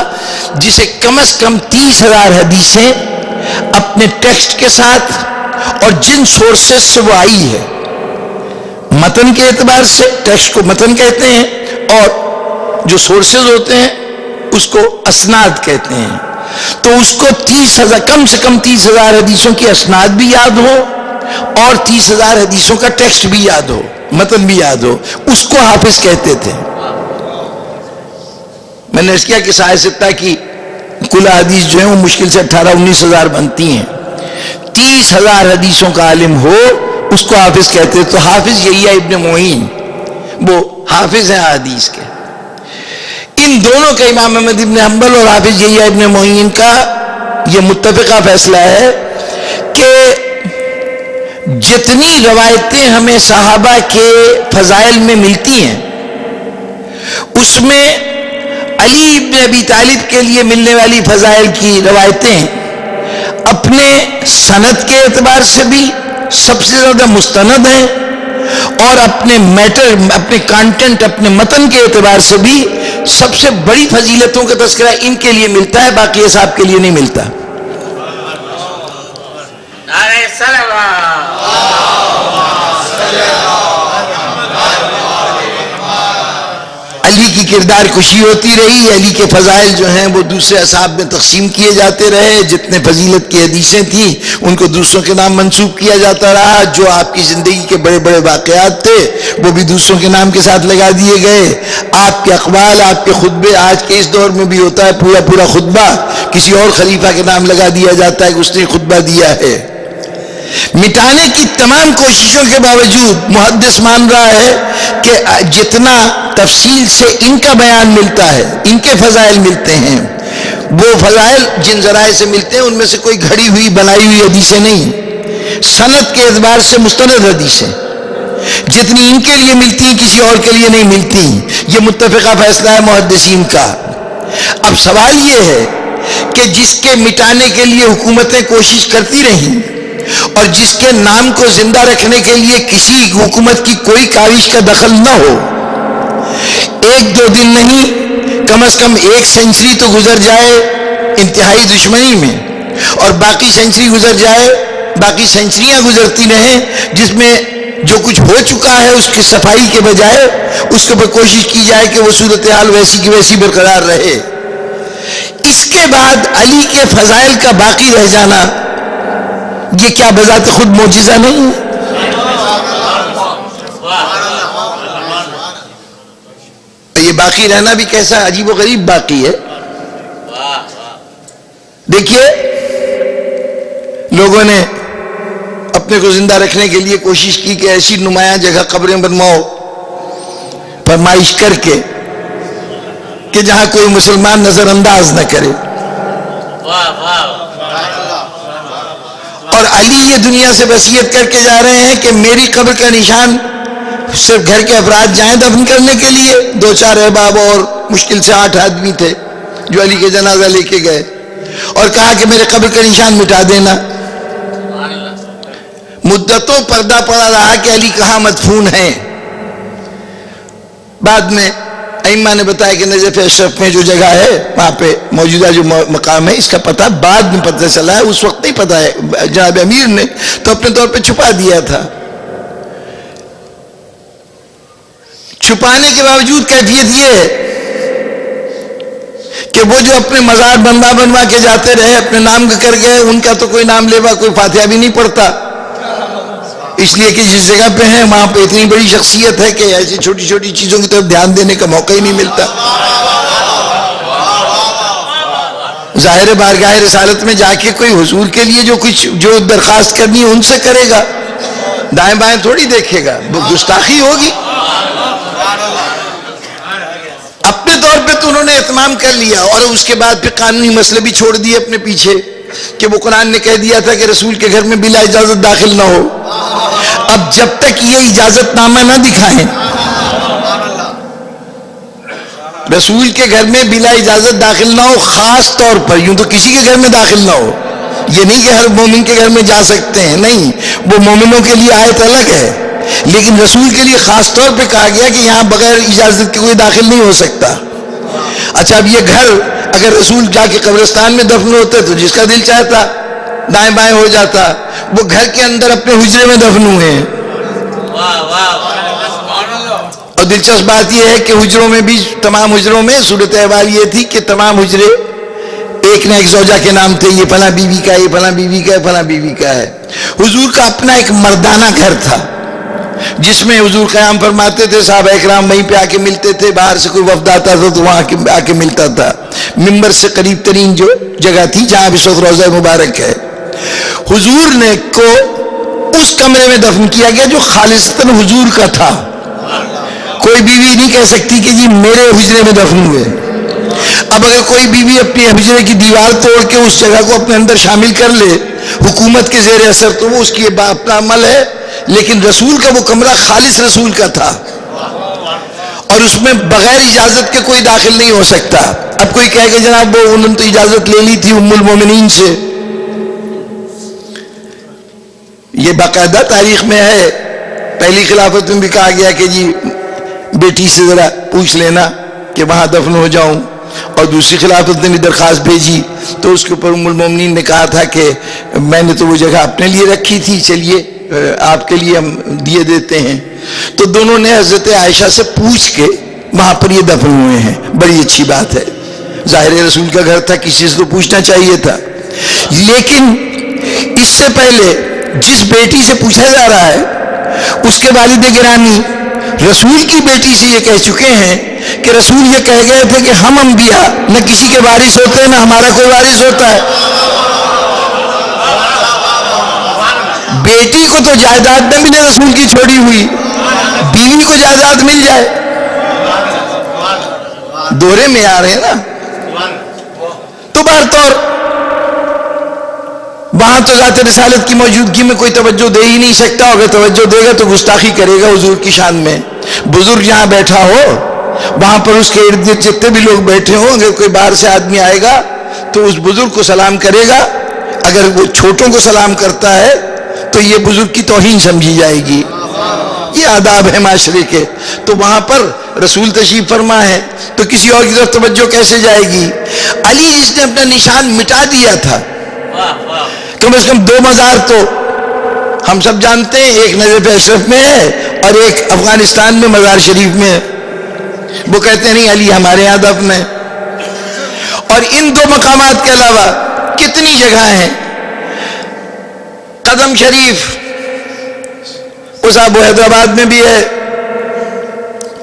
Speaker 1: جسے کم از کم 30,000 حدیثیں اپنے ٹیکسٹ کے ساتھ اور جن سورسز سے وہ آئی ہے، متن کے اعتبار سے ٹیکسٹ کو متن کہتے ہیں اور جو سورسز ہوتے ہیں اس کو اسناد کہتے ہیں. تو اس کو 30,000 کم سے کم 30,000 حدیثوں کی اسناد بھی یاد ہو اور 30,000 حدیثوں کا ٹیکسٹ بھی یاد ہو، متن بھی یاد ہو، اس کو حافظ کہتے تھے. میں نے اس کیا کہ صحیح ستہ کی کل حدیث جو ہیں وہ مشکل سے 18-19,000 بنتی ہیں. 30,000 حدیثوں کا عالم ہو اس کو حافظ کہتے ہیں. تو حافظ یحییٰ ابن معین وہ حافظ ہیں حدیث کے. ان دونوں کا امام احمد ابن حنبل اور حافظ یحییٰ ابن معین کا یہ متفقہ فیصلہ ہے کہ جتنی روایتیں ہمیں صحابہ کے فضائل میں ملتی ہیں اس میں علی ابن ابی طالب کے لیے ملنے والی فضائل کی روایتیں اپنے سند کے اعتبار سے بھی سب سے زیادہ مستند ہیں اور اپنے میٹر، اپنے کانٹینٹ، اپنے متن کے اعتبار سے بھی سب سے بڑی فضیلتوں کا تذکرہ ان کے لیے ملتا ہے، باقی اصحاب کے لیے نہیں ملتا. علی کی کردار کشی ہوتی رہی، علی کے فضائل جو ہیں وہ دوسرے اصحاب میں تقسیم کیے جاتے رہے، جتنے فضیلت کی حدیثیں تھیں ان کو دوسروں کے نام منسوب کیا جاتا رہا، جو آپ کی زندگی کے بڑے بڑے واقعات تھے وہ بھی دوسروں کے نام کے ساتھ لگا دیے گئے. آپ کے اقوال، آپ کے خطبے، آج کے اس دور میں بھی ہوتا ہے پورا خطبہ کسی اور خلیفہ کے نام لگا دیا جاتا ہے کہ اس نے خطبہ دیا ہے. مٹانے کی تمام کوششوں کے باوجود محدث مان رہا ہے کہ جتنا تفصیل سے ان کا بیان ملتا ہے، ان کے فضائل ملتے ہیں، وہ فضائل جن ذرائع سے ملتے ہیں ان میں سے کوئی گھڑی ہوئی بنائی ہوئی حدیثیں نہیں، سند کے اعتبار سے مستند حدیثیں جتنی ان کے لیے ملتی ہیں کسی اور کے لیے نہیں ملتی. یہ متفقہ فیصلہ ہے محدثین کا. اب سوال یہ ہے کہ جس کے مٹانے کے لیے حکومتیں کوشش کرتی رہیں اور جس کے نام کو زندہ رکھنے کے لیے کسی حکومت کی کوئی کاوش کا دخل نہ ہو، 1-2 دن نہیں کم از کم 1 سینچری تو گزر جائے انتہائی دشمنی میں، اور باقی سینچری گزر جائے، باقی سینچریاں گزرتی رہیں جس میں جو کچھ ہو چکا ہے اس کی صفائی کے بجائے اس کے اوپر کوشش کی جائے کہ وہ صورتحال ویسی کی ویسی برقرار رہے. اس کے بعد علی کے فضائل کا باقی رہ جانا یہ کیا بذات خود معجزہ نہیں ہے؟ یہ باقی رہنا بھی کیسا عجیب و غریب باقی ہے. دیکھیے لوگوں نے اپنے کو زندہ رکھنے کے لیے کوشش کی کہ ایسی نمایاں جگہ قبریں بنواؤ فرمائش کر کے کہ جہاں کوئی مسلمان نظر انداز نہ کرے. اور علی یہ دنیا سے وصیت کر کے جا رہے ہیں کہ میری قبر کا نشان صرف گھر کے افراد جائیں دفن کرنے کے لیے. 2-4 احباب اور مشکل سے 8 آدمی تھے جو علی کے جنازہ لے کے گئے اور کہا کہ میرے قبر کا نشان مٹا دینا. مدتوں پردہ پڑا رہا کہ علی کہاں مدفون ہیں. بعد میں ائمہ نے بتایا کہ نجف اشرف میں جو جگہ ہے وہاں پہ موجودہ جو مقام ہے اس کا پتہ بعد میں پتہ چلا ہے، اس وقت نہیں پتہ ہے. جناب امیر نے تو اپنے طور پہ چھپا دیا تھا. چھپانے کے باوجود کیفیت یہ ہے کہ وہ جو اپنے مزار بنوا کے جاتے رہے اپنے نام کا کر گئے، ان کا تو کوئی نام لیوا کوئی فاتحہ بھی نہیں پڑھتا، اس لیے کہ جس جگہ پہ ہیں وہاں پہ اتنی بڑی شخصیت ہے کہ ایسی چھوٹی چھوٹی چیزوں کی طرف دھیان دینے کا موقع ہی نہیں ملتا. ظاہر بارگاہ رسالت میں جا کے کوئی حضور کے لیے جو درخواست کرنی ہے ان سے کرے گا، دائیں بائیں تھوڑی دیکھے گا، گستاخی ہوگی. اپنے طور پہ تو انہوں نے اہتمام کر لیا اور اس کے بعد پھر قانونی مسئلے بھی چھوڑ دیے اپنے پیچھے کہ وہ قرآن نے کہہ دیا تھا کہ رسول کے گھر میں بلا اجازت داخل نہ ہو. اب جب تک یہ اجازت نامہ نہ دکھائیں رسول کے گھر میں بلا اجازت داخل نہ ہو، خاص طور پر یوں تو کسی کے گھر میں داخل نہ ہو، یہ نہیں کہ ہر مومن کے گھر میں جا سکتے ہیں، نہیں، وہ مومنوں کے لیے آیت الگ ہے، لیکن رسول کے لیے خاص طور پہ کہا گیا کہ یہاں بغیر اجازت کے کوئی داخل نہیں ہو سکتا۔ اچھا، اب یہ گھر اگر رسول جا کے قبرستان میں دفن ہوتے تو جس کا دل چاہتا دائیں بائیں ہو جاتا، وہ گھر کے اندر اپنے حجرے میں دفن ہوئے ہیں۔ اور دلچسپ بات یہ ہے کہ حجروں میں بھی، تمام حجروں میں صورت احوال یہ تھی کہ تمام حجرے ایک نہ ایک زوجہ کے نام تھے، یہ فلاں بیوی کا، یہ فلاں بیوی کا، فلاں بیوی کا ہے۔ حضور کا اپنا ایک مردانہ گھر تھا جس میں حضور قیام فرماتے تھے، صحابہ اکرام وہیں پہ آ کے ملتے تھے، باہر سے کوئی وفد آتا تھا تو وہاں آ کے ملتا تھا۔ ممبر سے قریب ترین جو جگہ تھی جہاں اس وقت روضہ مبارک ہے، حضور نے کو اس کمرے میں دفن کیا گیا جو خالصتاً حضور کا تھا۔ کوئی بیوی نہیں کہہ سکتی کہ جی میرے حجرے میں دفن ہوئے۔ اب اگر کوئی بیوی اپنی حجرے کی دیوار توڑ کے اس جگہ کو اپنے اندر شامل کر لے حکومت کے زیر اثر، تو وہ اس کی اپنا عمل ہے، لیکن رسول کا وہ کمرہ خالص رسول کا تھا اور اس میں بغیر اجازت کے کوئی داخل نہیں ہو سکتا۔ اب کوئی کہے کہ جناب وہ انہوں نے تو اجازت لے لی تھی ام المومنین سے، یہ باقاعدہ تاریخ میں ہے۔ پہلی خلافت میں بھی کہا گیا کہ جی بیٹی سے ذرا پوچھ لینا کہ وہاں دفن ہو جاؤں، اور دوسری خلافت نے بھی درخواست بھیجی تو اس کے اوپر ام المومنین نے کہا تھا کہ میں نے تو وہ جگہ اپنے لیے رکھی تھی، چلیے آپ کے لیے ہم دیے دیتے ہیں۔ تو دونوں نے حضرت عائشہ سے پوچھ کے وہاں پر یہ دفن ہوئے ہیں۔ بڑی اچھی بات ہے، ظاہر رسول کا گھر تھا، کسی سے تو پوچھنا چاہیے تھا۔ لیکن اس سے پہلے جس بیٹی سے پوچھا جا رہا ہے اس کے والد گرامی رسول کی بیٹی سے یہ کہہ چکے ہیں کہ رسول یہ کہہ گئے تھے کہ ہم انبیاء نہ کسی کے وارث ہوتے ہیں نہ ہمارا کوئی وارث ہوتا ہے۔ بیٹی کو تو جائیداد نہ ملے رسول کی چھوڑی ہوئی، بیوی کو جائیداد مل جائے، دورے میں آ رہے ہیں نا۔ تو بہرطور وہاں تو ذات رسالت کی موجودگی میں کوئی توجہ دے ہی نہیں سکتا، اگر توجہ دے گا تو گستاخی کرے گا حضور کی شان میں۔ بزرگ جہاں بیٹھا ہو وہاں پر اس کے ارد گرد جتنے بھی لوگ بیٹھے ہوں، اگر کوئی باہر سے آدمی آئے گا تو اس بزرگ کو سلام کرے گا، اگر وہ چھوٹوں کو سلام کرتا ہے تو یہ بزرگ کی توہین سمجھی جائے گی۔ یہ آداب ہے معاشرے کے۔ تو وہاں پر رسول تشریف فرما ہے تو کسی اور کی طرف توجہ کیسے جائے گی؟ علی جس نے اپنا نشان مٹا دیا تھا، کم از کم دو مزار تو ہم سب جانتے ہیں، ایک نجف اشرف میں ہے اور ایک افغانستان میں مزار شریف میں ہے۔ وہ کہتے ہیں نہیں علی ہمارے یہاں دفن ہے۔ اور ان دو مقامات کے علاوہ کتنی جگہ ہیں، قدم شریف وہ صاحب وہ حیدرآباد میں بھی ہے،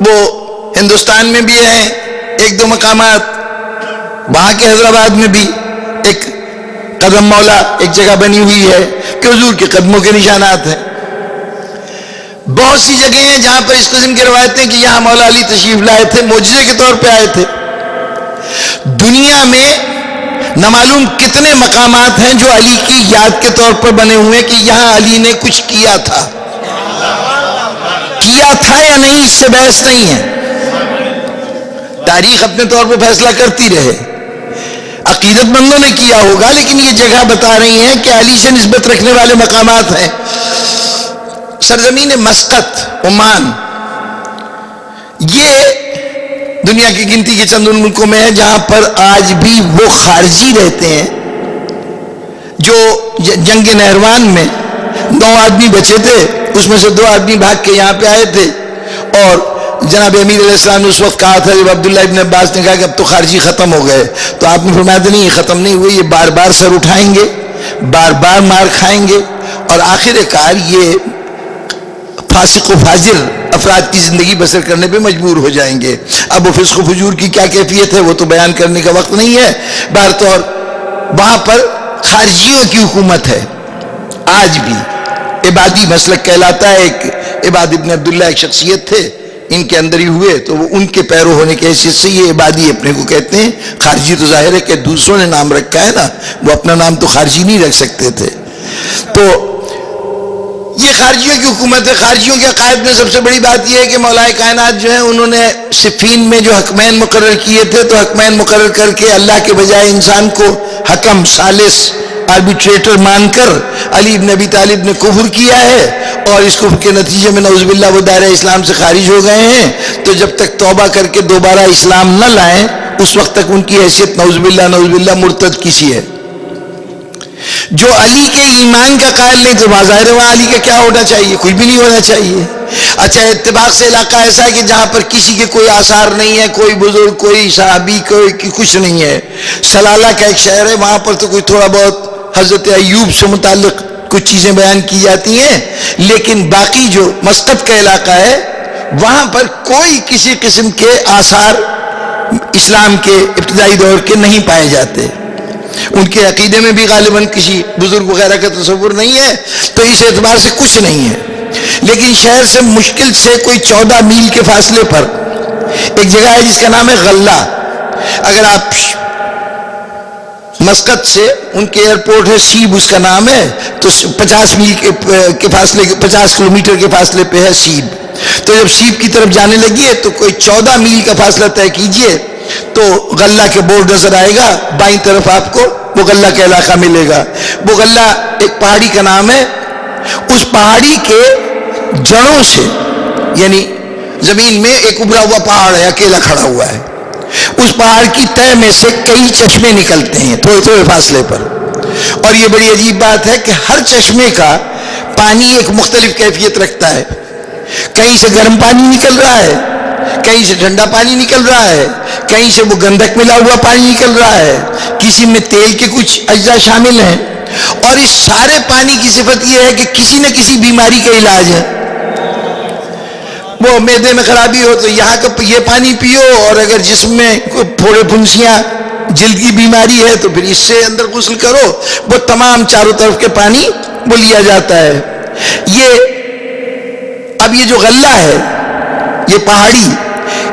Speaker 1: وہ ہندوستان میں بھی ہے، ایک دو مقامات وہاں کے حیدرآباد میں بھی ایک قدم مولا ایک جگہ بنی ہوئی ہے کہ حضور کے قدموں کے نشانات ہیں۔ بہت سی جگہیں ہیں جہاں پر اس قسم کی روایتیں کہ یہاں مولا علی تشریف لائے تھے، معجزے کے طور پہ آئے تھے۔ دنیا میں نہ معلوم کتنے مقامات ہیں جو علی کی یاد کے طور پر بنے ہوئے کہ یہاں علی نے کچھ کیا تھا یا نہیں، اس سے بحث نہیں ہے، تاریخ اپنے طور پر فیصلہ کرتی رہے، عقیدت مندوں نے کیا ہوگا، لیکن یہ جگہ بتا رہی ہیں کہ علی سے نسبت رکھنے والے مقامات ہیں۔ سرزمین مسقط عمان، یہ دنیا کی گنتی کے چند ان ملکوں میں ہے جہاں پر آج بھی وہ خارجی رہتے ہیں جو جنگ نہروان میں 9 آدمی بچے تھے، اس میں سے 2 آدمی بھاگ کے یہاں پہ آئے تھے، اور جناب امیر علیہ السلام نے اس وقت کہا تھا جب عبداللہ ابن عباس نے کہا کہ اب تو خارجی ختم ہو گئے، تو آپ نے فرمایا تھا نہیں یہ ختم نہیں ہوئے، یہ بار بار سر اٹھائیں گے، بار بار مار کھائیں گے، اور آخر کار یہ فاسق و فاجر افراد کی زندگی بسر کرنے پہ مجبور ہو جائیں گے۔ اب وہ فسق و فجور کی کیا کیفیت ہے وہ تو بیان کرنے کا وقت نہیں ہے، بہرطور وہاں پر خارجیوں کی حکومت ہے آج بھی۔ عبادی مسلک کہلاتا ہے، ایک عباد ابن عبداللہ ایک شخصیت تھے، ان کے اندر ہی ہوئے تو وہ ان کے پیرو ہونے کی حیثیت سے یہ عبادی اپنے کو کہتے ہیں۔ خارجی تو ظاہر ہے کہ دوسروں نے نام رکھا ہے نا، وہ اپنا نام تو خارجی نہیں رکھ سکتے تھے۔ تو یہ خارجیوں کی حکومت ہے۔ خارجیوں کے عقائد میں سب سے بڑی بات یہ ہے کہ مولا کائنات جو ہیں انہوں نے صفین میں جو حکمین مقرر کیے تھے، تو حکمین مقرر کر کے اللہ کے بجائے انسان کو حکم ثالث آربیٹریٹر مان کر علی ابن ابی طالب نے کفر کیا ہے اور اس کفر کے نتیجے میں نعوذ باللہ وہ دائرہ اسلام سے خارج ہو گئے ہیں، تو جب تک توبہ کر کے دوبارہ اسلام نہ لائیں اس وقت تک ان کی حیثیت نعوذ باللہ مرتد کسی ہے۔ جو علی کے ایمان کا قائل نہیں تو بظاہر ہے وہاں علی کا کیا ہونا چاہیے؟ کچھ بھی نہیں ہونا چاہیے۔ اچھا اتفاق سے علاقہ ایسا ہے کہ جہاں پر کسی کے کوئی آثار نہیں ہے، کوئی بزرگ، کوئی صحابی، کوئی کچھ نہیں ہے، سلالہ کا ایک شہر ہے، وہاں پر تو کوئی تھوڑا بہت حضرت ایوب سے متعلق کچھ چیزیں بیان کی جاتی ہیں، لیکن باقی جو مسقط کا علاقہ ہے وہاں پر کوئی کسی قسم کے آثار اسلام کے ابتدائی دور کے نہیں پائے جاتے۔ ان کے عقیدے میں بھی غالباً کسی بزرگ وغیرہ کا تصور نہیں ہے، تو اس اعتبار سے کچھ نہیں ہے۔ لیکن شہر سے مشکل سے کوئی 14 میل کے فاصلے پر ایک جگہ ہے جس کا نام ہے غلہ۔ اگر آپ مسقط سے ان کے ایئرپورٹ ہے سیب اس کا نام ہے، تو 50 میل کے فاصلے 50 کلومیٹر کے فاصلے پہ ہے سیب۔ تو جب سیب کی طرف جانے لگیے تو کوئی 14 میل کا فاصلہ طے کیجئے تو غلہ کے بورڈ نظر آئے گا، بائیں طرف آپ کو وہ غلہ کا علاقہ ملے گا۔ وہ غلہ ایک پہاڑی کا نام ہے، اس پہاڑی کے جڑوں سے، یعنی زمین میں ایک ابھرا ہوا پہاڑ ہے اکیلا کھڑا ہوا ہے، اس پہاڑ کی تہ میں سے کئی چشمے نکلتے ہیں تھوڑے تھوڑے فاصلے پر، اور یہ بڑی عجیب بات ہے کہ ہر چشمے کا پانی ایک مختلف کیفیت رکھتا ہے، کہیں سے گرم پانی نکل رہا ہے، کہیں سے ٹھنڈا پانی نکل رہا ہے، کہیں سے وہ گندھک ملا ہوا پانی نکل رہا ہے، کسی میں تیل کے کچھ اجزاء شامل ہیں، اور اس سارے پانی کی صفت یہ ہے کہ کسی نہ کسی بیماری کا علاج ہے۔ وہ معدے میں خرابی ہو تو یہاں کا یہ پانی پیو، اور اگر جسم میں کوئی پھوڑے پھنسیاں جلد کی بیماری ہے تو پھر اس سے اندر غسل کرو، وہ تمام چاروں طرف کے پانی وہ لیا جاتا ہے۔ اب یہ جو غلہ ہے، یہ پہاڑی،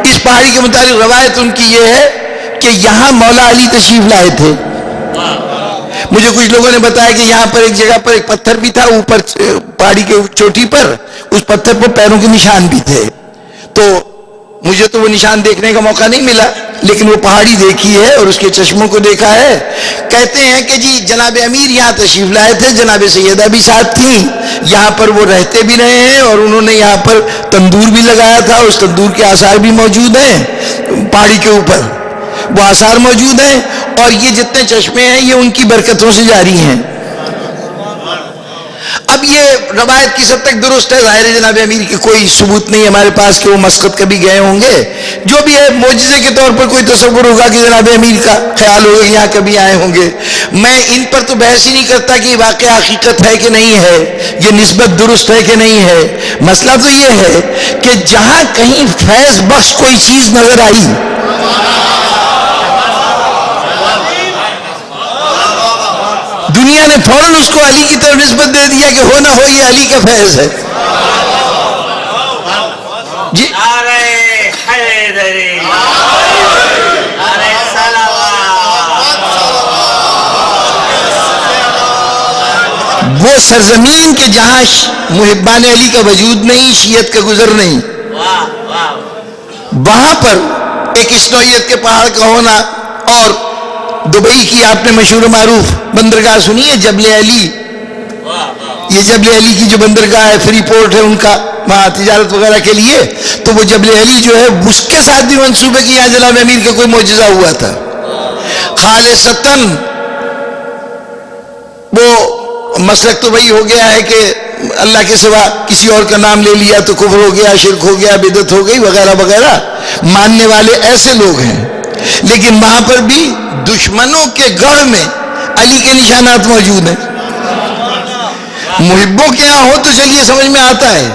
Speaker 1: اس پہاڑی کے متعلق روایت ان کی یہ ہے کہ یہاں مولا علی تشریف لائے تھے۔ مجھے کچھ لوگوں نے بتایا کہ یہاں پر ایک جگہ پر ایک پتھر بھی تھا اوپر پہاڑی کے چوٹی پر، اس پتھر پر پیروں کے نشان بھی تھے، تو مجھے تو وہ نشان دیکھنے کا موقع نہیں ملا، لیکن وہ پہاڑی دیکھی ہے اور اس کے چشموں کو دیکھا ہے۔ کہتے ہیں کہ جی جناب امیر یہاں تشریف لائے تھے، جناب سیدہ بھی ساتھ تھیں، یہاں پر وہ رہتے بھی رہے ہیں، اور انہوں نے یہاں پر تندور بھی لگایا تھا، اس تندور کے آثار بھی موجود ہیں، پہاڑی کے اوپر وہ آثار موجود ہیں، اور یہ جتنے چشمے ہیں یہ ان کی برکتوں سے جاری ہیں۔ اب یہ روایت کس حد تک درست ہے؟ ظاہر ہے جناب امیر کی کوئی ثبوت نہیں ہمارے پاس کہ وہ مسقط کبھی گئے ہوں گے، جو بھی ہے معجزے کے طور پر کوئی تصور ہوگا کہ جناب امیر کا خیال ہوگا یہاں کبھی آئے ہوں گے۔ میں ان پر تو بحث ہی نہیں کرتا کہ یہ واقعہ حقیقت ہے کہ نہیں ہے، یہ نسبت درست ہے کہ نہیں ہے۔ مسئلہ تو یہ ہے کہ جہاں کہیں فیض بخش کوئی چیز نظر آئی، دنیا نے فوراً اس کو علی کی طرف نسبت دے دیا کہ ہو نہ ہو یہ علی کا فیض ہے۔ جی وہ سرزمین کے جہاں محبان علی کا وجود نہیں، شیعت کا گزر نہیں، وہاں پر ایک اس نوعیت کے پہاڑ کا ہونا، اور دبئی کی آپ نے مشہور و معروف بندرگاہ سنی ہے جبل علی، یہ جبل علی کی جو بندرگاہ ہے، فری پورٹ ہے ان کا وہاں تجارت وغیرہ کے لیے، تو وہ جبل علی جو ہے اس کے ساتھ بھی منصوبے کہ یہاں جناب امیر کا کوئی معجزہ ہوا تھا خالصتاً۔ وہ مسلک تو وہی ہو گیا ہے کہ اللہ کے سوا کسی اور کا نام لے لیا تو کفر ہو گیا، شرک ہو گیا، بدعت ہو گئی وغیرہ وغیرہ، ماننے والے ایسے لوگ ہیں، لیکن وہاں پر بھی دشمنوں کے گڑھ میں علی کے نشانات موجود ہیں۔ محبوں کے یہاں ہو تو چلیے سمجھ میں آتا ہے،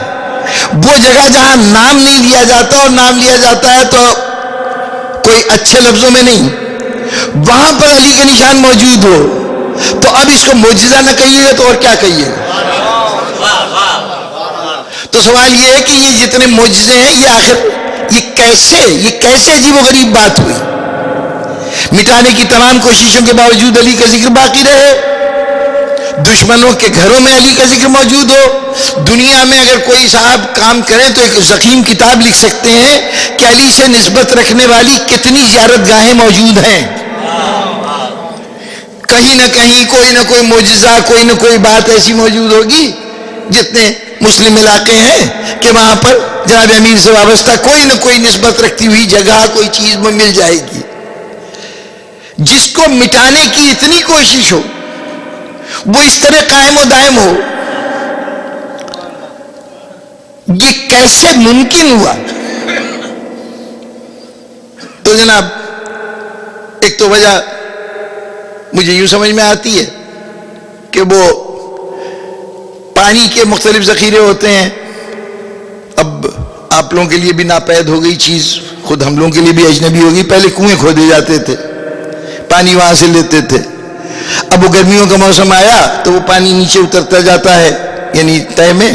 Speaker 1: وہ جگہ جہاں نام نہیں لیا جاتا اور نام لیا جاتا ہے تو کوئی اچھے لفظوں میں نہیں، وہاں پر علی کے نشان موجود ہو تو اب اس کو معجزہ نہ کہیے گا تو اور کیا کہیے گا؟ تو سوال یہ ہے کہ یہ جتنے معجزے ہیں یہ آخر یہ کیسے عجیب و غریب بات ہوئی؟ مٹانے کی تمام کوششوں کے باوجود علی کا ذکر باقی رہے، دشمنوں کے گھروں میں علی کا ذکر موجود ہو۔ دنیا میں اگر کوئی صاحب کام کریں تو ایک ضخیم کتاب لکھ سکتے ہیں کہ علی سے نسبت رکھنے والی کتنی زیارت گاہیں موجود ہیں۔ کہیں نہ کہیں کوئی نہ کوئی معجزہ، کوئی نہ کوئی بات ایسی موجود ہوگی. جتنے مسلم علاقے ہیں کہ وہاں پر جناب امیر سے وابستہ کوئی نہ کوئی نسبت رکھتی ہوئی جگہ کوئی چیز میں مل جائے گی. جس کو مٹانے کی اتنی کوشش ہو وہ اس طرح قائم و دائم ہو، یہ کیسے ممکن ہوا؟ تو جناب ایک تو وجہ مجھے یوں سمجھ میں آتی ہے کہ وہ پانی کے مختلف ذخیرے ہوتے ہیں. اب آپ لوگوں کے لیے بھی ناپید ہو گئی چیز، خود ہم لوگوں کے لیے بھی اجنبی ہو گئی. پہلے کنویں کھودے جاتے تھے، پانی وہاں سے لیتے تھے. اب وہ گرمیوں کا موسم آیا تو وہ پانی نیچے اترتا جاتا ہے، یعنی تہ میں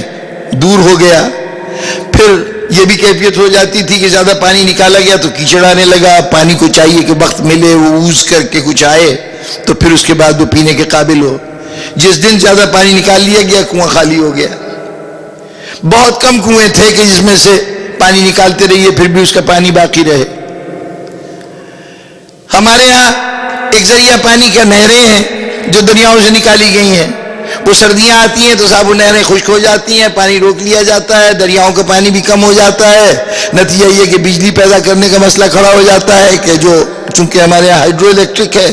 Speaker 1: دور ہو گیا. پھر یہ بھی کیفیت ہو جاتی تھی کہ زیادہ پانی نکالا گیا تو کیچڑ آنے لگا. پانی کو چاہیے کہ وقت ملے، وہ اوز کر کے کچھ آئے تو پھر اس کے بعد وہ پینے کے قابل ہو. جس دن زیادہ پانی نکال لیا گیا کنواں خالی ہو گیا. بہت کم کنویں تھے کہ جس میں سے پانی نکالتے رہیے پھر بھی اس کا پانی باقی رہے. ہمارے ہاں ایک ذریعہ پانی کا نہریں ہیں جو دریاؤں سے نکالی گئی ہیں. وہ سردیاں آتی ہیں تو صاحب وہ نہریں خشک ہو جاتی ہیں، پانی روک لیا جاتا ہے، دریاؤں کا پانی بھی کم ہو جاتا ہے. نتیجہ یہ کہ بجلی پیدا کرنے کا مسئلہ کھڑا ہو جاتا ہے کہ جو چونکہ ہمارے یہاں ہائیڈرو الیکٹرک ہے،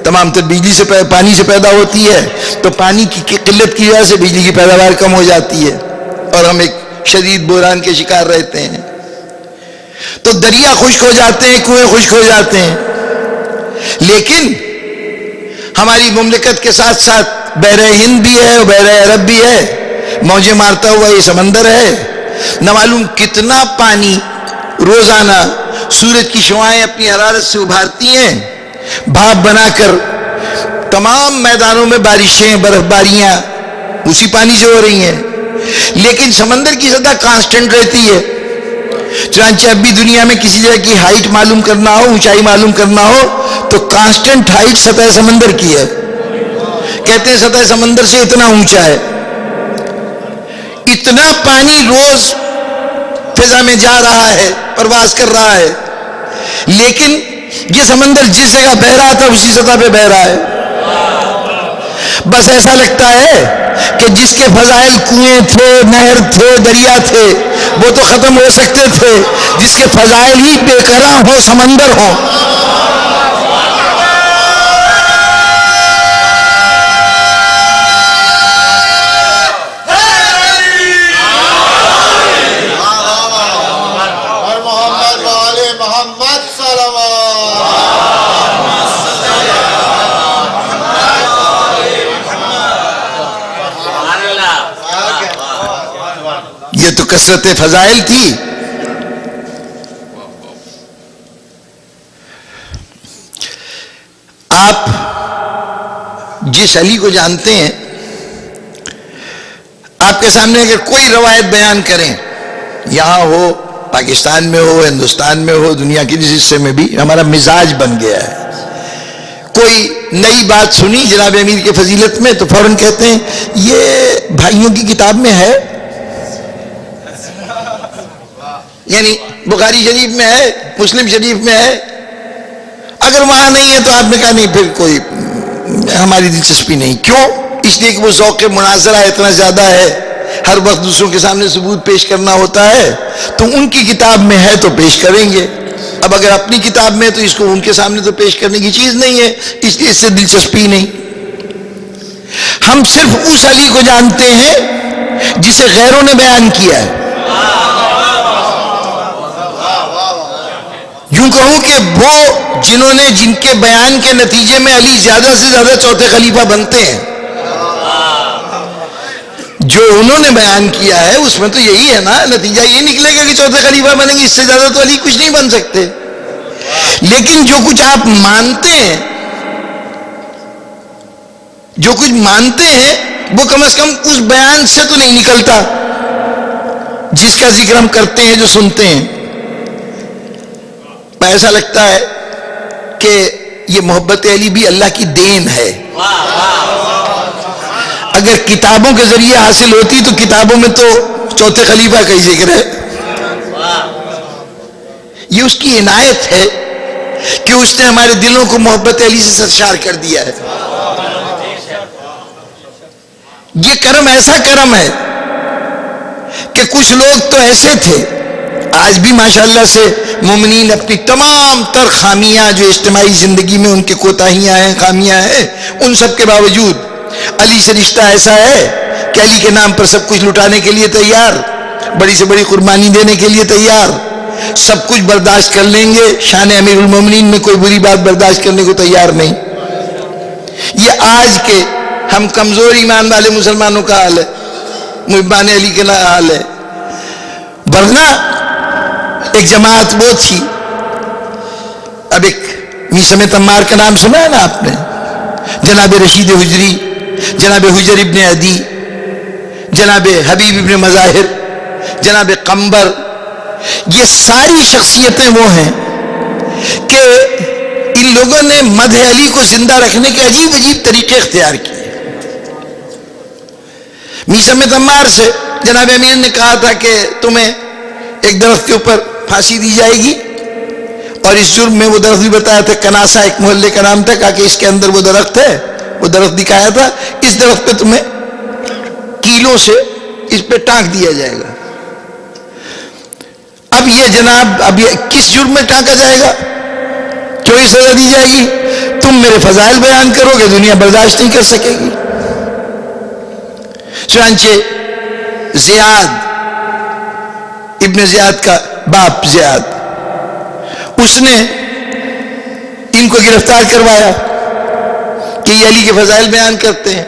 Speaker 1: تمام تر بجلی سے پانی سے پیدا ہوتی ہے، تو پانی کی قلت کی وجہ سے بجلی کی پیداوار کم ہو جاتی ہے اور ہم ایک شدید بحران کے شکار رہتے ہیں. تو دریا خشک ہو جاتے ہیں، کنویں خشک ہو جاتے ہیں. لیکن ہماری مملکت کے ساتھ ساتھ بحر ہند بھی ہے اور بحر عرب بھی ہے، موجیں مارتا ہوا یہ سمندر ہے. نہ معلوم کتنا پانی روزانہ سورج کی شعاعیں اپنی حرارت سے ابھارتی ہیں، بھاپ بنا کر تمام میدانوں میں بارشیں، برف باریاں اسی پانی سے ہو رہی ہیں. لیکن سمندر کی سطح کانسٹنٹ رہتی ہے. چنانچہ اب بھی دنیا میں کسی جگہ کی ہائٹ معلوم کرنا ہو، اونچائی معلوم کرنا ہو تو کانسٹنٹ ہائٹ سطح سمندر کی ہے. کہتے ہیں سطح سمندر سے اتنا اونچا ہے. اتنا پانی روز فضا میں جا رہا ہے، پرواز کر رہا ہے، لیکن یہ سمندر جس جگہ بہ رہا تھا اسی سطح پہ بہ رہا ہے. بس ایسا لگتا ہے کہ جس کے فضائل کنویں تھے، نہر تھے، دریا تھے، وہ تو ختم ہو سکتے تھے. جس کے فضائل ہی بے قرار ہو، سمندر ہو. یہ تو کثرت فضائل تھی. آپ جس علی کو جانتے ہیں، آپ کے سامنے اگر کوئی روایت بیان کریں، یہاں ہو، پاکستان میں ہو، ہندوستان میں ہو، دنیا کے جس حصے میں بھی، ہمارا مزاج بن گیا ہے. کوئی نئی بات سنی جناب امیر کے فضیلت میں تو فوراً کہتے ہیں یہ بھائیوں کی کتاب میں ہے، یعنی بخاری شریف میں ہے، مسلم شریف میں ہے. اگر وہاں نہیں ہے تو آپ نے کہا نہیں، پھر کوئی ہماری دلچسپی نہیں. کیوں؟ اس لیے کہ وہ ذوق مناظرہ اتنا زیادہ ہے، ہر وقت دوسروں کے سامنے ثبوت پیش کرنا ہوتا ہے. تو ان کی کتاب میں ہے تو پیش کریں گے. اب اگر اپنی کتاب میں تو اس کو ان کے سامنے تو پیش کرنے کی چیز نہیں ہے، اس لیے اس سے دلچسپی نہیں. ہم صرف اس علی کو جانتے ہیں جسے غیروں نے بیان کیا ہے. یوں کہوں کہ وہ جن کے بیان کے نتیجے میں علی زیادہ سے زیادہ چوتھے خلیفہ بنتے ہیں، جو انہوں نے بیان کیا ہے اس میں تو یہی ہے نا، نتیجہ یہ نکلے گا کہ چوتھے خلیفہ بنیں گے. اس سے زیادہ تو علی کچھ نہیں بن سکتے. لیکن جو کچھ آپ مانتے ہیں، جو کچھ مانتے ہیں وہ کم از کم اس بیان سے تو نہیں نکلتا جس کا ذکر ہم کرتے ہیں، جو سنتے ہیں. ایسا لگتا ہے کہ یہ محبت علی بھی اللہ کی دین ہے. اگر کتابوں کے ذریعے حاصل ہوتی تو کتابوں میں تو چوتھے خلیفہ کا ہی ذکر ہے. یہ اس کی عنایت ہے کہ اس نے ہمارے دلوں کو محبت علی سے سرشار کر دیا ہے. یہ کرم ایسا کرم ہے کہ کچھ لوگ تو ایسے تھے، آج بھی ماشاءاللہ سے مومنین اپنی تمام تر خامیاں جو اجتماعی زندگی میں ان کے کوتاہیاں ہیں، خامیاں ہیں، ان سب کے باوجود علی سے رشتہ ایسا ہے کہ علی کے نام پر سب کچھ لٹانے کے لیے تیار، بڑی سے بڑی قربانی دینے کے لیے تیار، سب کچھ برداشت کر لیں گے، شان امیر المومنین میں کوئی بری بات برداشت کرنے کو تیار نہیں. یہ آج کے ہم کمزور ایمان والے مسلمانوں کا حال ہے، محبان علی کا حال ہے. ورنہ ایک جماعت وہ تھی، اب ایک میثم تمار کا نام سنا ہے نا آپ نے، جناب رشید حجری، جناب حجر ابن عدی، جناب حبیب ابن مظاہر، جناب قمبر، یہ ساری شخصیتیں وہ ہیں کہ ان لوگوں نے مدح علی کو زندہ رکھنے کے عجیب عجیب طریقے اختیار کیے. میثم تمار سے جناب امیر نے کہا تھا کہ تمہیں ایک درخت کے اوپر پھانسی دی جائے گی، اور اس جرم میں وہ درخت بھی بتایا تھا، کناسا ایک محلے کا نام تھا، کہا کہ اس کے اندر وہ درخت ہے، وہ درخت دکھایا تھا، اس درخت پہ تمہیں کیلوں سے اس پہ ٹانک دیا جائے گا. اب یہ جناب اب یہ کس جرم میں ٹانکا جائے گا، کیوں یہ سزا دی جائے گی؟ تم میرے فضائل بیان کرو گے، دنیا برداشت نہیں کر سکے گی. چنانچہ زیاد ابن زیاد کا باپ زیاد، اس نے ان کو گرفتار کروایا کہ یہ علی کے فضائل بیان کرتے ہیں.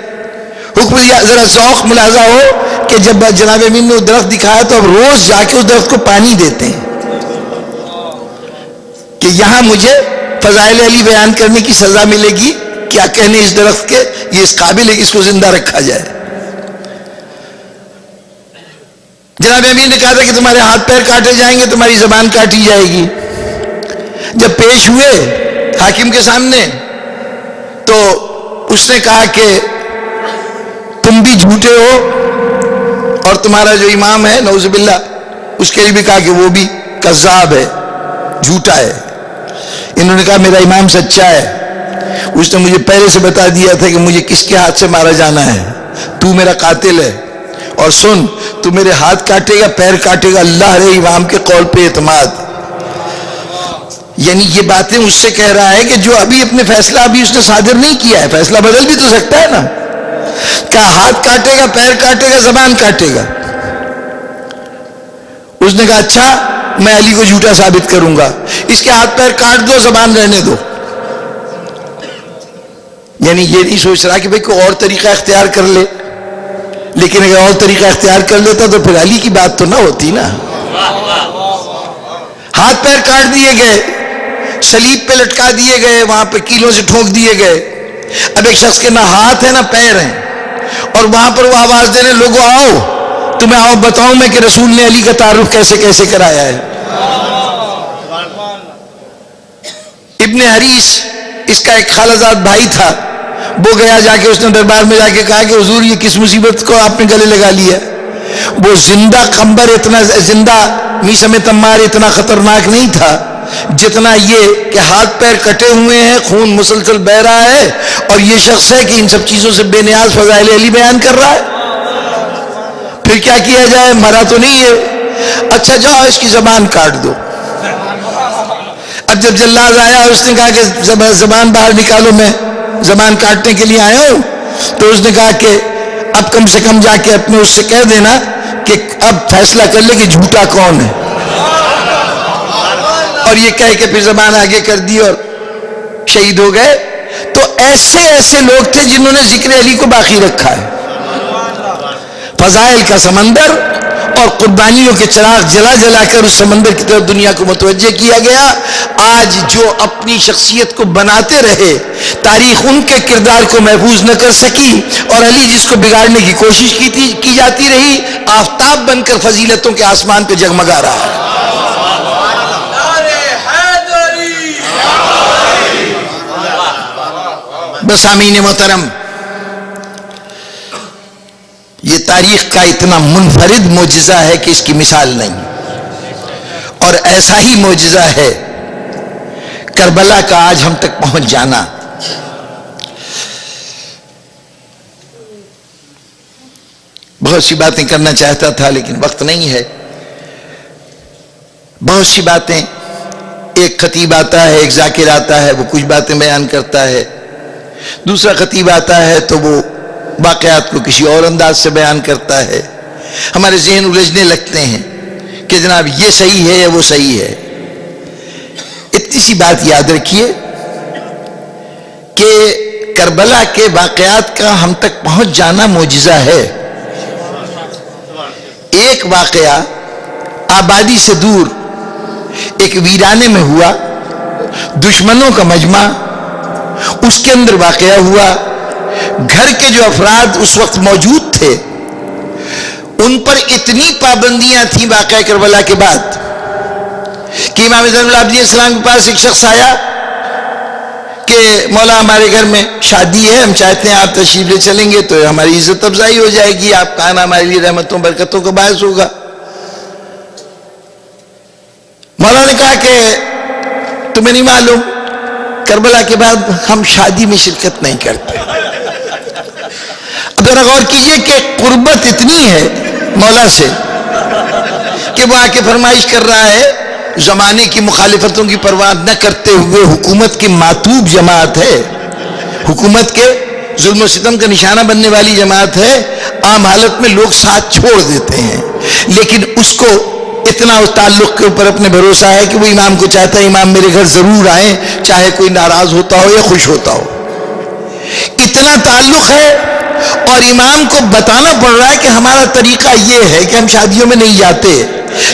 Speaker 1: حکم دیا، ذرا ذوق ملاحظہ ہو کہ جب جناب امین نے وہ درخت دکھایا تو اب روز جا کے اس درخت کو پانی دیتے ہیں کہ یہاں مجھے فضائل علی بیان کرنے کی سزا ملے گی، کیا کہنے اس درخت کے، یہ اس قابل ہے کہ اس کو زندہ رکھا جائے. جناب امین نے کہا تھا کہ تمہارے ہاتھ پیر کاٹے جائیں گے، تمہاری زبان کاٹی جائے گی. جب پیش ہوئے حاکم کے سامنے تو اس نے کہا کہ تم بھی جھوٹے ہو، اور تمہارا جو امام ہے نعوذ باللہ اس کے لیے بھی کہا کہ وہ بھی کذاب ہے، جھوٹا ہے. انہوں نے کہا میرا امام سچا ہے، اس نے مجھے پہلے سے بتا دیا تھا کہ مجھے کس کے ہاتھ سے مارا جانا ہے، تو میرا قاتل ہے، اور سن تو میرے ہاتھ کاٹے گا، پیر کاٹے گا، اللہ رے امام کے قول پہ اعتماد. یعنی یہ باتیں اس سے کہہ رہا ہے کہ جو ابھی اپنے فیصلہ ابھی اس نے صادر نہیں کیا ہے، فیصلہ بدل بھی تو سکتا ہے نا. کہا ہاتھ کاٹے گا، پیر کاٹے گا، زبان کاٹے گا. اس نے کہا اچھا میں علی کو جھوٹا ثابت کروں گا، اس کے ہاتھ پیر کاٹ دو، زبان رہنے دو. یعنی یہ نہیں سوچ رہا کہ بھئی کوئی اور طریقہ اختیار کر لے، لیکن اگر اور طریقہ اختیار کر لیتا تو پھر علی کی بات تو نہ ہوتی نا. ہاتھ پیر کاٹ دیے گئے، صلیب پہ لٹکا دیے گئے، وہاں پہ کیلوں سے ٹھونک دیے گئے. اب ایک شخص کے نہ ہاتھ ہے نہ پیر ہیں، اور وہاں پر وہ آواز دینے لوگوں آؤ تمہیں آؤ بتاؤں میں کہ رسول نے علی کا تعارف کیسے کیسے کرایا ہے. ابن حریث اس کا ایک خالزاد بھائی تھا، وہ گیا جا کے اس نے دربار میں جا کے کہا کہ حضور یہ کس مصیبت کو آپ نے گلے لگا لیا. وہ زندہ قمبر اتنا زندہ میثم تمار اتنا خطرناک نہیں تھا جتنا یہ کہ ہاتھ پیر کٹے ہوئے ہیں، خون مسلسل بہ رہا ہے، اور یہ شخص ہے کہ ان سب چیزوں سے بے نیاز فضائل علی بیان کر رہا ہے. پھر کیا کیا جائے، مرا تو نہیں ہے، اچھا جاؤ اس کی زبان کاٹ دو. اب جب جلاد آیا اور اس نے کہا کہ زبان باہر نکالو، میں زبان کاٹنے کے لیے آیا ہوں، تو اس نے کہا کہ اب کم سے کم جا کے اپنے اس سے کہہ دینا کہ اب فیصلہ کر لے کہ جھوٹا کون ہے. اور یہ کہہ کے پھر زبان آگے کر دی اور شہید ہو گئے. تو ایسے ایسے لوگ تھے جنہوں نے ذکر علی کو باقی رکھا ہے. فضائل کا سمندر اور قربانیوں کے چراغ جلا جلا کر اس سمندر کی طرف دنیا کو متوجہ کیا گیا. آج جو اپنی شخصیت کو بناتے رہے، تاریخ ان کے کردار کو محفوظ نہ کر سکی، اور علی جس کو بگاڑنے کی کوشش کی جاتی رہی، آفتاب بن کر فضیلتوں کے آسمان پہ جگمگا رہا ہے. بس سامعین محترم، یہ تاریخ کا اتنا منفرد معجزہ ہے کہ اس کی مثال نہیں. اور ایسا ہی معجزہ ہے کربلا کا آج ہم تک پہنچ جانا. بہت سی باتیں کرنا چاہتا تھا لیکن وقت نہیں ہے. بہت سی باتیں، ایک خطیب آتا ہے، ایک ذاکر آتا ہے، وہ کچھ باتیں بیان کرتا ہے. دوسرا خطیب آتا ہے تو وہ واقعات کو کسی اور انداز سے بیان کرتا ہے. ہمارے ذہن الجھنے لگتے ہیں کہ جناب یہ صحیح ہے یا وہ صحیح ہے. اتنی سی بات یاد رکھیے کہ کربلا کے واقعات کا ہم تک پہنچ جانا معجزہ ہے. ایک واقعہ آبادی سے دور ایک ویرانے میں ہوا، دشمنوں کا مجمع، اس کے اندر واقعہ ہوا. گھر کے جو افراد اس وقت موجود تھے ان پر اتنی پابندیاں تھیں واقعہ کربلا کے بعد کہ امام زین العابدین السلام کے پاس ایک شخص آیا کہ مولا ہمارے گھر میں شادی ہے، ہم چاہتے ہیں آپ تشریف لے چلیں گے تو ہماری عزت افزائی ہو جائے گی، آپ کا آنا ہمارے لیے رحمتوں برکتوں کا باعث ہوگا. مولا نے کہا کہ تمہیں نہیں معلوم کربلا کے بعد ہم شادی میں شرکت نہیں کرتے. اب ذرا غور کیجئے کہ قربت اتنی ہے مولا سے کہ وہ آ کے فرمائش کر رہا ہے. زمانے کی مخالفتوں کی پرواہ نہ کرتے ہوئے حکومت کی ماتوب جماعت ہے، حکومت کے ظلم و ستم کا نشانہ بننے والی جماعت ہے. عام حالت میں لوگ ساتھ چھوڑ دیتے ہیں لیکن اس کو اتنا اس تعلق کے اوپر اپنے بھروسہ ہے کہ وہ امام کو چاہتا ہے امام میرے گھر ضرور آئیں، چاہے کوئی ناراض ہوتا ہو یا خوش ہوتا ہو. اتنا تعلق ہے اور امام کو بتانا پڑ رہا ہے کہ ہمارا طریقہ یہ ہے کہ ہم شادیوں میں نہیں جاتے.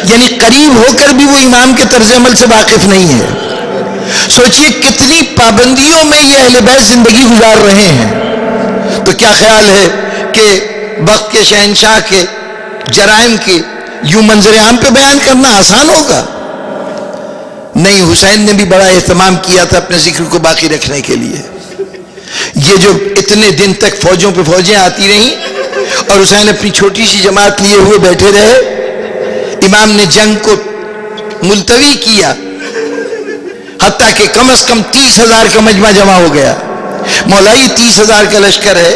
Speaker 1: یعنی قریب ہو کر بھی وہ امام کے طرز عمل سے واقف نہیں ہے. سوچئے کتنی پابندیوں میں یہ اہل بیت زندگی گزار رہے ہیں. تو کیا خیال ہے کہ وقت کے شہنشاہ کے جرائم کے یوں منظر عام پہ بیان کرنا آسان ہوگا؟ نہیں، حسین نے بھی بڑا اہتمام کیا تھا اپنے ذکر کو باقی رکھنے کے لیے. یہ جو اتنے دن تک فوجوں پہ فوجیں آتی رہیں اور حسین اپنی چھوٹی سی جماعت لیے ہوئے بیٹھے رہے، امام نے جنگ کو ملتوی کیا حتیٰ کہ کم از کم 30,000 کا مجمع جمع ہو گیا. مولائی 30,000 کا لشکر ہے،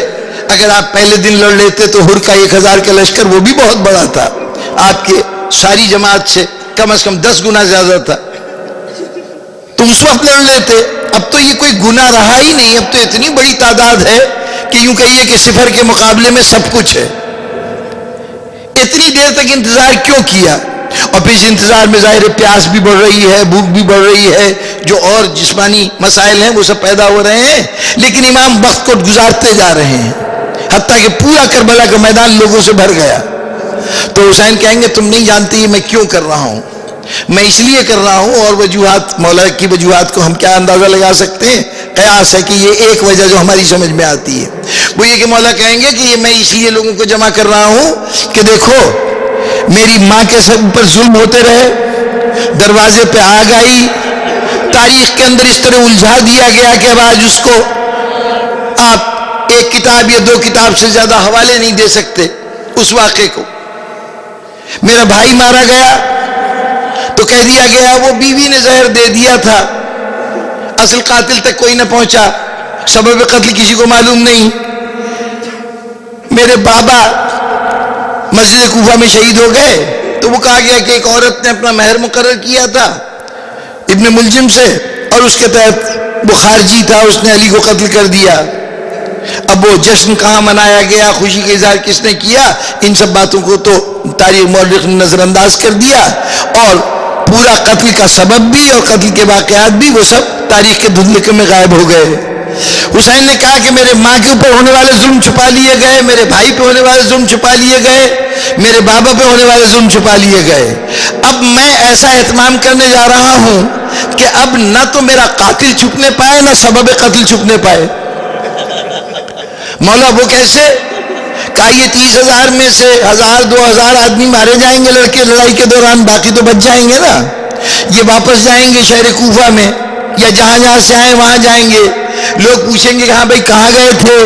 Speaker 1: اگر آپ پہلے دن لڑ لیتے تو ہر کا 1,000 کا لشکر وہ بھی بہت بڑا تھا، آپ کے ساری جماعت سے کم از کم 10 گنا زیادہ تھا. تو اس وقت لڑ لیتے. اب تو یہ کوئی گناہ رہا ہی نہیں، اب تو اتنی بڑی تعداد ہے کہ یوں کہیے کہ صفر کے مقابلے میں سب کچھ ہے. اتنی دیر تک انتظار کیوں کیا؟ اور پھر اس انتظار میں ظاہر پیاس بھی بڑھ رہی ہے، بھوک بھی بڑھ رہی ہے، جو اور جسمانی مسائل ہیں وہ سب پیدا ہو رہے ہیں، لیکن امام وقت کو گزارتے جا رہے ہیں حتیٰ کہ پورا کربلا کا میدان لوگوں سے بھر گیا. تو حسین کہیں گے تم نہیں جانتے میں کیوں کر رہا ہوں، میں اس لیے کر رہا ہوں. اور وجوہات، مولا کی وجوہات کو ہم کیا اندازہ لگا سکتے ہیں؟ قیاس ہے کہ یہ ایک وجہ جو ہماری سمجھ میں آتی ہے وہ یہ کہ مولا کہیں گے کہ یہ میں اس لیے لوگوں کو جمع کر رہا ہوں کہ دیکھو میری ماں کے سب پر ظلم ہوتے رہے، دروازے پہ آگ آئی، تاریخ کے اندر اس طرح الجھا دیا گیا کہ اب آج اس کو آپ ایک کتاب یا 2 کتاب سے زیادہ حوالے نہیں دے سکتے اس واقعے کو. میرا بھائی مارا گیا تو کہہ دیا گیا وہ بیوی نے زہر دے دیا تھا، اصل قاتل تک کوئی نہ پہنچا، سبب قتل کسی کو معلوم نہیں. میرے بابا مسجد کوفہ میں شہید ہو گئے تو وہ کہا گیا کہ ایک عورت نے اپنا مہر مقرر کیا تھا ابن ملجم سے اور اس کے تحت وہ خارجی تھا، اس نے علی کو قتل کر دیا. اب وہ جشن کہاں منایا گیا، خوشی کا اظہار کس نے کیا، ان سب باتوں کو تو تاریخ مورخ نے نظر انداز کر دیا اور پورا قتل کا سبب بھی اور قتل کے واقعات بھی وہ سب تاریخ کے دھندلے میں غائب ہو گئے. حسین نے کہا کہ میرے ماں کے اوپر ہونے والے ظلم چھپا لیے گئے، میرے بھائی پہ ہونے والے ظلم چھپا لیے گئے، میرے بابا پہ ہونے والے ظلم چھپا لیے گئے. اب میں ایسا اہتمام کرنے جا رہا ہوں کہ اب نہ تو میرا قاتل چھپنے پائے نہ سبب قتل چھپنے پائے. مولا وہ کیسے؟ کہا یہ 30,000 میں سے 1,000-2,000 آدمی مارے جائیں گے لڑکے لڑائی کے دوران، باقی تو بچ جائیں گے نا. یہ واپس جائیں گے شہر کوفہ میں یا جہاں جہاں سے آئے وہاں جائیں گے. لوگ پوچھیں گے کہ ہاں بھائی کہاں گئے تھے؟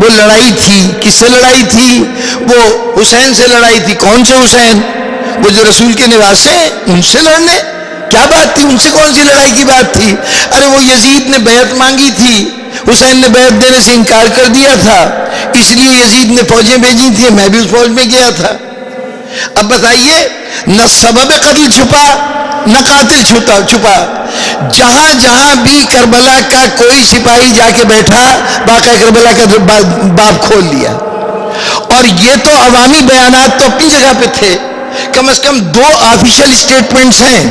Speaker 1: وہ لڑائی تھی. کس سے لڑائی تھی؟ وہ حسین سے لڑائی تھی. کون سے حسین؟ وہ جو رسول کے نواسے ہیں ان سے لڑنے. کیا کیا بات تھی؟ ان سے کون سی لڑائی کی بات تھی؟ ارے وہ یزید نے بیعت مانگی تھی، حسین نے بیعت دینے سے انکار کر دیا تھا، اس لیے یزید نے فوجیں بھیجی تھی، میں بھی اس فوج میں گیا تھا۔ اب بتائیے، نہ سبب قتل چھپا نہ قاتل چھپا، جہاں جہاں بھی کربلا کا کوئی سپاہی جا کے بیٹھا، واقعہ کربلا کا باب کھول لیا۔ اور یہ تو عوامی بیانات تو اپنی جگہ پہ تھے، کم از کم 2 آفیشل اسٹیٹمنٹس ہیں،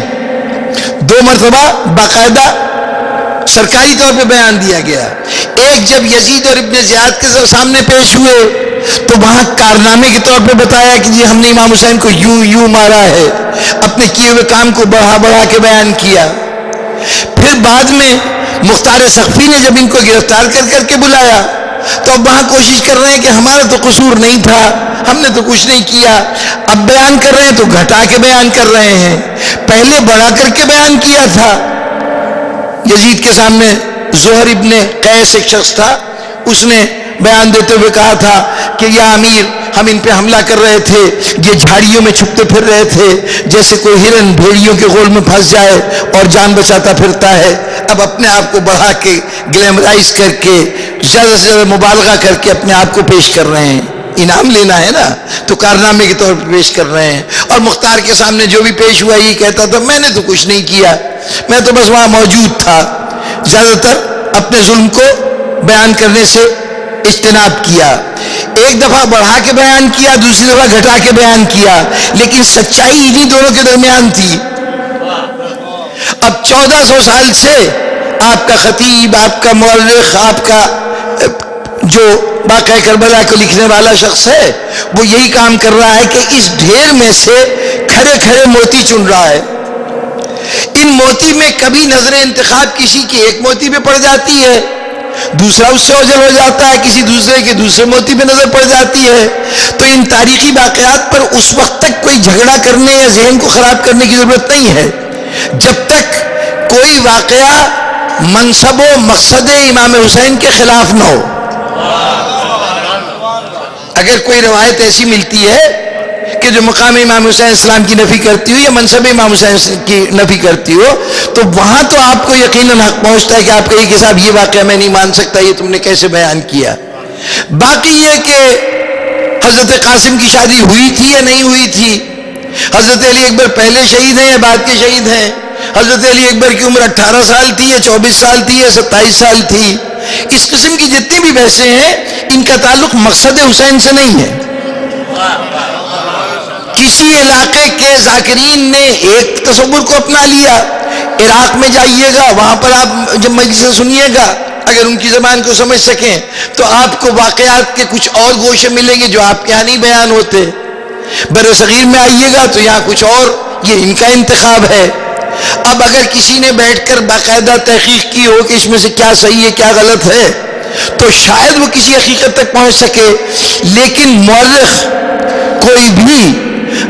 Speaker 1: 2 مرتبہ باقاعدہ سرکاری طور پہ بیان دیا گیا۔ ایک جب یزید اور ابن زیاد کے سامنے پیش ہوئے تو وہاں کارنامے کے طور پہ بتایا کہ جی ہم نے امام حسین کو یوں مارا ہے، اپنے کیے ہوئے کام کو بڑھا کے بیان کیا۔ پھر بعد میں مختار سقفی نے جب ان کو گرفتار کر کے بلایا تو اب وہاں کوشش کر رہے ہیں کہ ہمارا تو قصور نہیں تھا، ہم نے تو کچھ نہیں کیا۔ اب بیان کر رہے ہیں تو گھٹا کے بیان کر رہے ہیں، پہلے بڑھا کر کے بیان کیا تھا۔ یزید کے سامنے زہر ابن قیس ایک شخص تھا، اس نے بیان دیتے ہوئے کہا تھا کہ یا امیر، ہم ان پہ حملہ کر رہے تھے، یہ جھاڑیوں میں چھپتے پھر رہے تھے جیسے کوئی ہرن بھیڑیوں کے غول میں پھنس جائے اور جان بچاتا پھرتا ہے۔ اب اپنے آپ کو بڑھا کے گلیمرائز کر کے زیادہ سے زیادہ مبالغہ کر کے اپنے آپ کو پیش کر رہے ہیں۔ انعام لینا ہے نا تو کارنامے کے طور پر پیش کر رہے ہیں۔ اور مختار کے سامنے جو بھی پیش ہوا یہ کہتا تھا میں نے تو کچھ نہیں کیا، میں تو بس وہاں موجود تھا۔ زیادہ تر اپنے ظلم کو بیان کرنے سے اجتناب کیا۔ ایک دفعہ بڑھا کے بیان کیا، دوسری دفعہ گھٹا کے بیان کیا، لیکن سچائی انہی دونوں کے درمیان تھی۔ اب 1400 سال سے آپ کا خطیب، آپ کا مورخ، آپ کا جو واقعہ کربلا کو لکھنے والا شخص ہے وہ یہی کام کر رہا ہے کہ اس ڈھیر میں سے کھڑے کھڑے موتی چن رہا ہے۔ ان موتی میں کبھی نظر انتخاب کسی کی ایک موتی پہ پڑ جاتی ہے، دوسرا اس سے اوجھل ہو جاتا ہے، کسی دوسرے کے دوسرے موتی پہ نظر پڑ جاتی ہے۔ تو ان تاریخی واقعات پر اس وقت تک کوئی جھگڑا کرنے یا ذہن کو خراب کرنے کی ضرورت نہیں ہے جب تک کوئی واقعہ منصب و مقصد امام حسین کے خلاف نہ ہو۔ اگر کوئی روایت ایسی ملتی ہے کہ جو مقام امام حسین اسلام کی نفی کرتی ہو یا منصب امام حسین کی نفی کرتی ہو تو وہاں تو آپ کو یقیناً حق پہنچتا ہے کہ آپ کہیں کہ صاحب یہ واقعہ میں نہیں مان سکتا، یہ تم نے کیسے بیان کیا۔ باقی یہ کہ حضرت قاسم کی شادی ہوئی تھی یا نہیں ہوئی تھی، حضرت علی اکبر پہلے شہید ہیں یا بعد کے شہید ہیں، حضرت علی اکبر کی عمر 18 سال تھی یا 24 سال تھی یا 27 سال تھی، اس قسم کی جتنی بھی بحثیں ہیں ان کا تعلق مقصد حسین سے نہیں ہے۔ کسی علاقے کے ذاکرین نے ایک تصور کو اپنا لیا، عراق میں جائیے گا، وہاں پر آپ جب مجلسیں سنیے گا اگر ان کی زبان کو سمجھ سکیں تو آپ کو واقعات کے کچھ اور گوشے ملیں گے جو آپ کے یہاں نہیں بیان ہوتے۔ برصغیر میں آئیے گا تو یہاں کچھ اور، یہ ان کا انتخاب ہے۔ اب اگر کسی نے بیٹھ کر باقاعدہ تحقیق کی ہو کہ اس میں سے کیا صحیح ہے کیا غلط ہے تو شاید وہ کسی حقیقت تک پہنچ سکے، لیکن مورخ کوئی بھی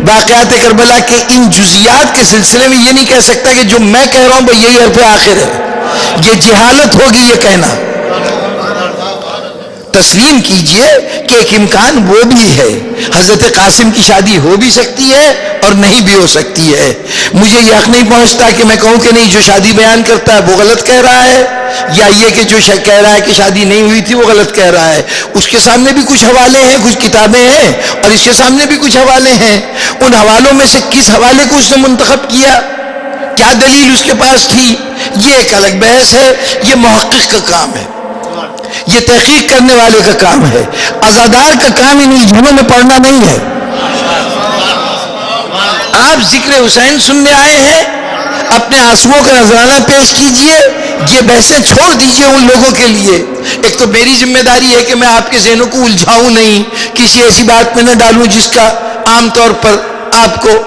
Speaker 1: واقعات کربلا کے ان جزیات کے سلسلے میں یہ نہیں کہہ سکتا کہ جو میں کہہ رہا ہوں بھئی یہی حرف آخر ہے، یہ جہالت ہوگی یہ کہنا۔ تسلیم کیجئے کہ ایک امکان وہ بھی ہے، حضرت قاسم کی شادی ہو بھی سکتی ہے اور نہیں بھی ہو سکتی ہے۔ مجھے یہ حق نہیں پہنچتا کہ میں کہوں کہ نہیں جو شادی بیان کرتا ہے وہ غلط کہہ رہا ہے، یا یہ کہ جو کہہ رہا ہے کہ شادی نہیں ہوئی تھی وہ غلط کہہ رہا ہے۔ اس کے سامنے بھی کچھ حوالے ہیں، کچھ کتابیں ہیں اور اس کے سامنے بھی کچھ حوالے ہیں۔ ان حوالوں میں سے کس حوالے کو اس نے منتخب کیا، کیا دلیل اس کے پاس تھی، یہ ایک الگ بحث ہے، یہ محقق کا کام ہے، یہ تحقیق کرنے والے کا کام ہے۔ عزادار کا کام ان الجھنوں میں پڑنا نہیں ہے۔ آپ ذکر حسین سننے آئے ہیں، اپنے آنسوؤں کا نذرانہ پیش کیجئے، یہ بحثیں چھوڑ دیجئے ان لوگوں کے لیے۔ ایک تو میری ذمہ داری ہے کہ میں آپ کے ذہنوں کو الجھاؤں نہیں، کسی ایسی بات میں نہ ڈالوں جس کا عام طور پر آپ کو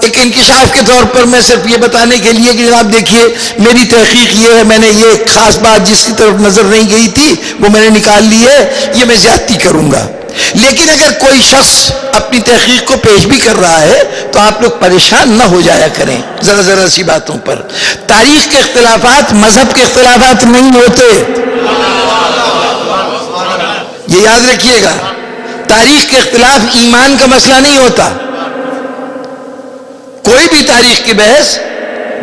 Speaker 1: ایک انکشاف کے طور پر میں صرف یہ بتانے کے لیے کہ جناب دیکھیے میری تحقیق یہ ہے، میں نے یہ خاص بات جس کی طرف نظر نہیں گئی تھی وہ میں نے نکال لی ہے، یہ میں زیادتی کروں گا۔ لیکن اگر کوئی شخص اپنی تحقیق کو پیش بھی کر رہا ہے تو آپ لوگ پریشان نہ ہو جایا کریں ذرا ذرا سی باتوں پر۔ تاریخ کے اختلافات مذہب کے اختلافات نہیں ہوتے، یہ یاد رکھیے گا۔ تاریخ کے اختلاف ایمان کا مسئلہ نہیں ہوتا۔ کوئی بھی تاریخ کی بحث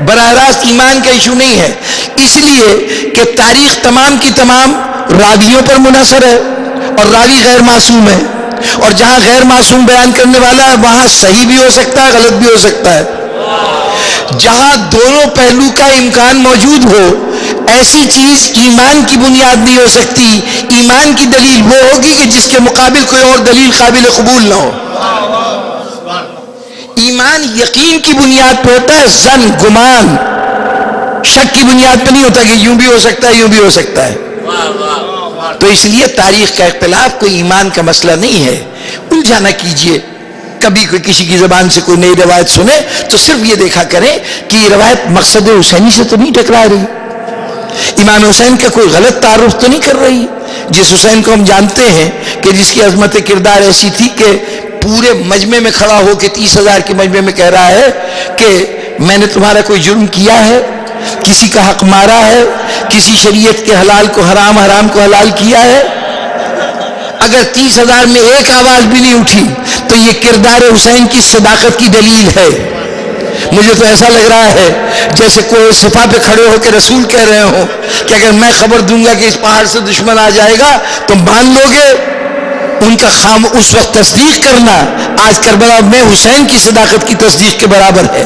Speaker 1: براہ راست ایمان کا ایشو نہیں ہے، اس لیے کہ تاریخ تمام کی تمام راویوں پر منحصر ہے اور راوی غیر معصوم ہے، اور جہاں غیر معصوم بیان کرنے والا ہے وہاں صحیح بھی ہو سکتا ہے، غلط بھی ہو سکتا ہے۔ جہاں دونوں پہلو کا امکان موجود ہو، ایسی چیز ایمان کی بنیاد نہیں ہو سکتی۔ ایمان کی دلیل وہ ہوگی کہ جس کے مقابل کوئی اور دلیل قابل قبول نہ ہو۔ ایمان یقین کی بنیاد پہ ہوتا ہے، ظن، گمان، شک کی بنیاد پہ نہیں ہوتا کہ یوں بھی ہو سکتا ہے، یوں بھی ہو سکتا ہے۔ تو اس لیے تاریخ کا اختلاف کوئی ایمان کا مسئلہ نہیں ہے۔ الجھا نہ کیجئے، کبھی کوئی کسی کی زبان سے کوئی نئی روایت سنے تو صرف یہ دیکھا کریں کہ یہ روایت مقصد حسینی سے تو نہیں ٹکرا رہی، امام حسین کا کوئی غلط تعارف تو نہیں کر رہی۔ جس حسین کو ہم جانتے ہیں کہ جس کی عظمت کردار ایسی تھی کہ پورے مجمع میں کھڑا ہو کے 30,000 کے مجمع میں کہہ رہا ہے کہ میں نے تمہارا کوئی جرم کیا ہے، کسی کا حق مارا ہے، کسی شریعت کے حلال کو حرام، حرام کو حلال کیا ہے؟ اگر 30,000 میں ایک آواز بھی نہیں اٹھی تو یہ کردار حسین کی صداقت کی دلیل ہے۔ مجھے تو ایسا لگ رہا ہے جیسے کوئی صفا پہ کھڑے ہو کے رسول کہہ رہے ہوں کہ اگر میں خبر دوں گا کہ اس پہاڑ سے دشمن آ جائے گا تو مان لو گے؟ ان کا خام اس وقت تصدیق کرنا آج کربلا میں حسین کی صداقت کی تصدیق کے برابر ہے۔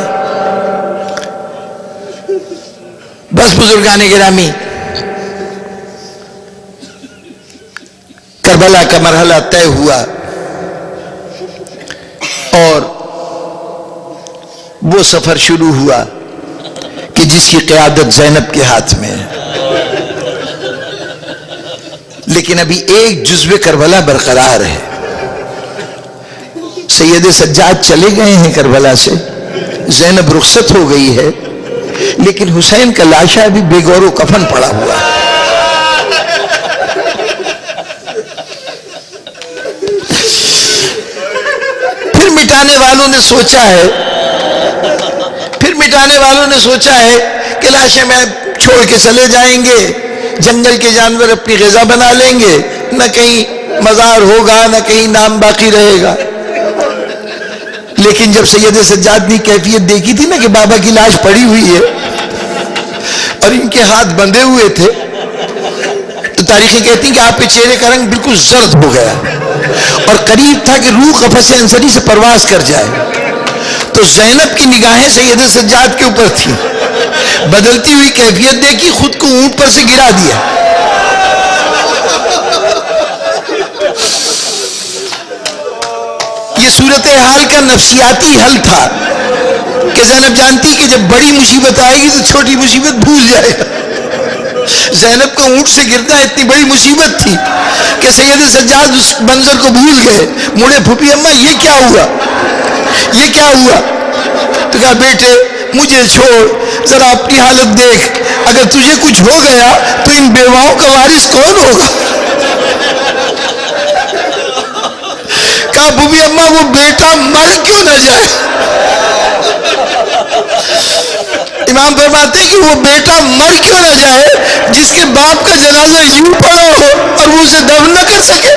Speaker 1: بس بزرگان گرامی، کربلا کا مرحلہ طے ہوا اور وہ سفر شروع ہوا کہ جس کی قیادت زینب کے ہاتھ میں ہے، لیکن ابھی ایک جزو کربلا برقرار ہے۔ سید سجاد چلے گئے ہیں کربلا سے، زینب رخصت ہو گئی ہے، لیکن حسین کا لاشا ابھی بے گور و کفن پڑا ہوا ہے۔ پھر مٹانے والوں نے سوچا ہے کہ لاشیں میں چھوڑ کے چلے جائیں گے، جنگل کے جانور اپنی غذا بنا لیں گے، نہ کہیں مزار ہوگا نہ کہیں نام باقی رہے گا۔ لیکن جب سید سجاد نے کیفیت دیکھی تھی نا کہ بابا کی لاش پڑی ہوئی ہے اور ان کے ہاتھ بندھے ہوئے تھے، تو تاریخیں کہتی ہیں کہ آپ کے چہرے کا رنگ بالکل زرد ہو گیا اور قریب تھا کہ روح قفس انصری سے پرواز کر جائے۔ تو زینب کی نگاہیں سید سجاد کے اوپر تھی، بدلتی ہوئی کیفیت دیکھی، خود کو اونٹ پر سے گرا دیا۔ یہ صورتحال کا نفسیاتی حل تھا کہ زینب جانتی کہ جب بڑی مصیبت آئے گی تو چھوٹی مصیبت بھول جائے گا۔ زینب کو اونٹ سے گرنا اتنی بڑی مصیبت تھی کہ سید سجاد اس منظر کو بھول گئے، مڑے پھوپھی اماں یہ کیا ہوا، یہ کیا ہوا؟ تو کہا بیٹے مجھے چھوڑ، ذرا اپنی حالت دیکھ، اگر تجھے کچھ ہو گیا تو ان بیواؤں کا وارث کون ہوگا؟ کہا پھوپھی اماں وہ بیٹا مر کیوں نہ جائے؟ امام فرماتے ہیں کہ وہ بیٹا مر کیوں نہ جائے جس کے باپ کا جنازہ یوں پڑا ہو اور وہ اسے دفن نہ کر سکے۔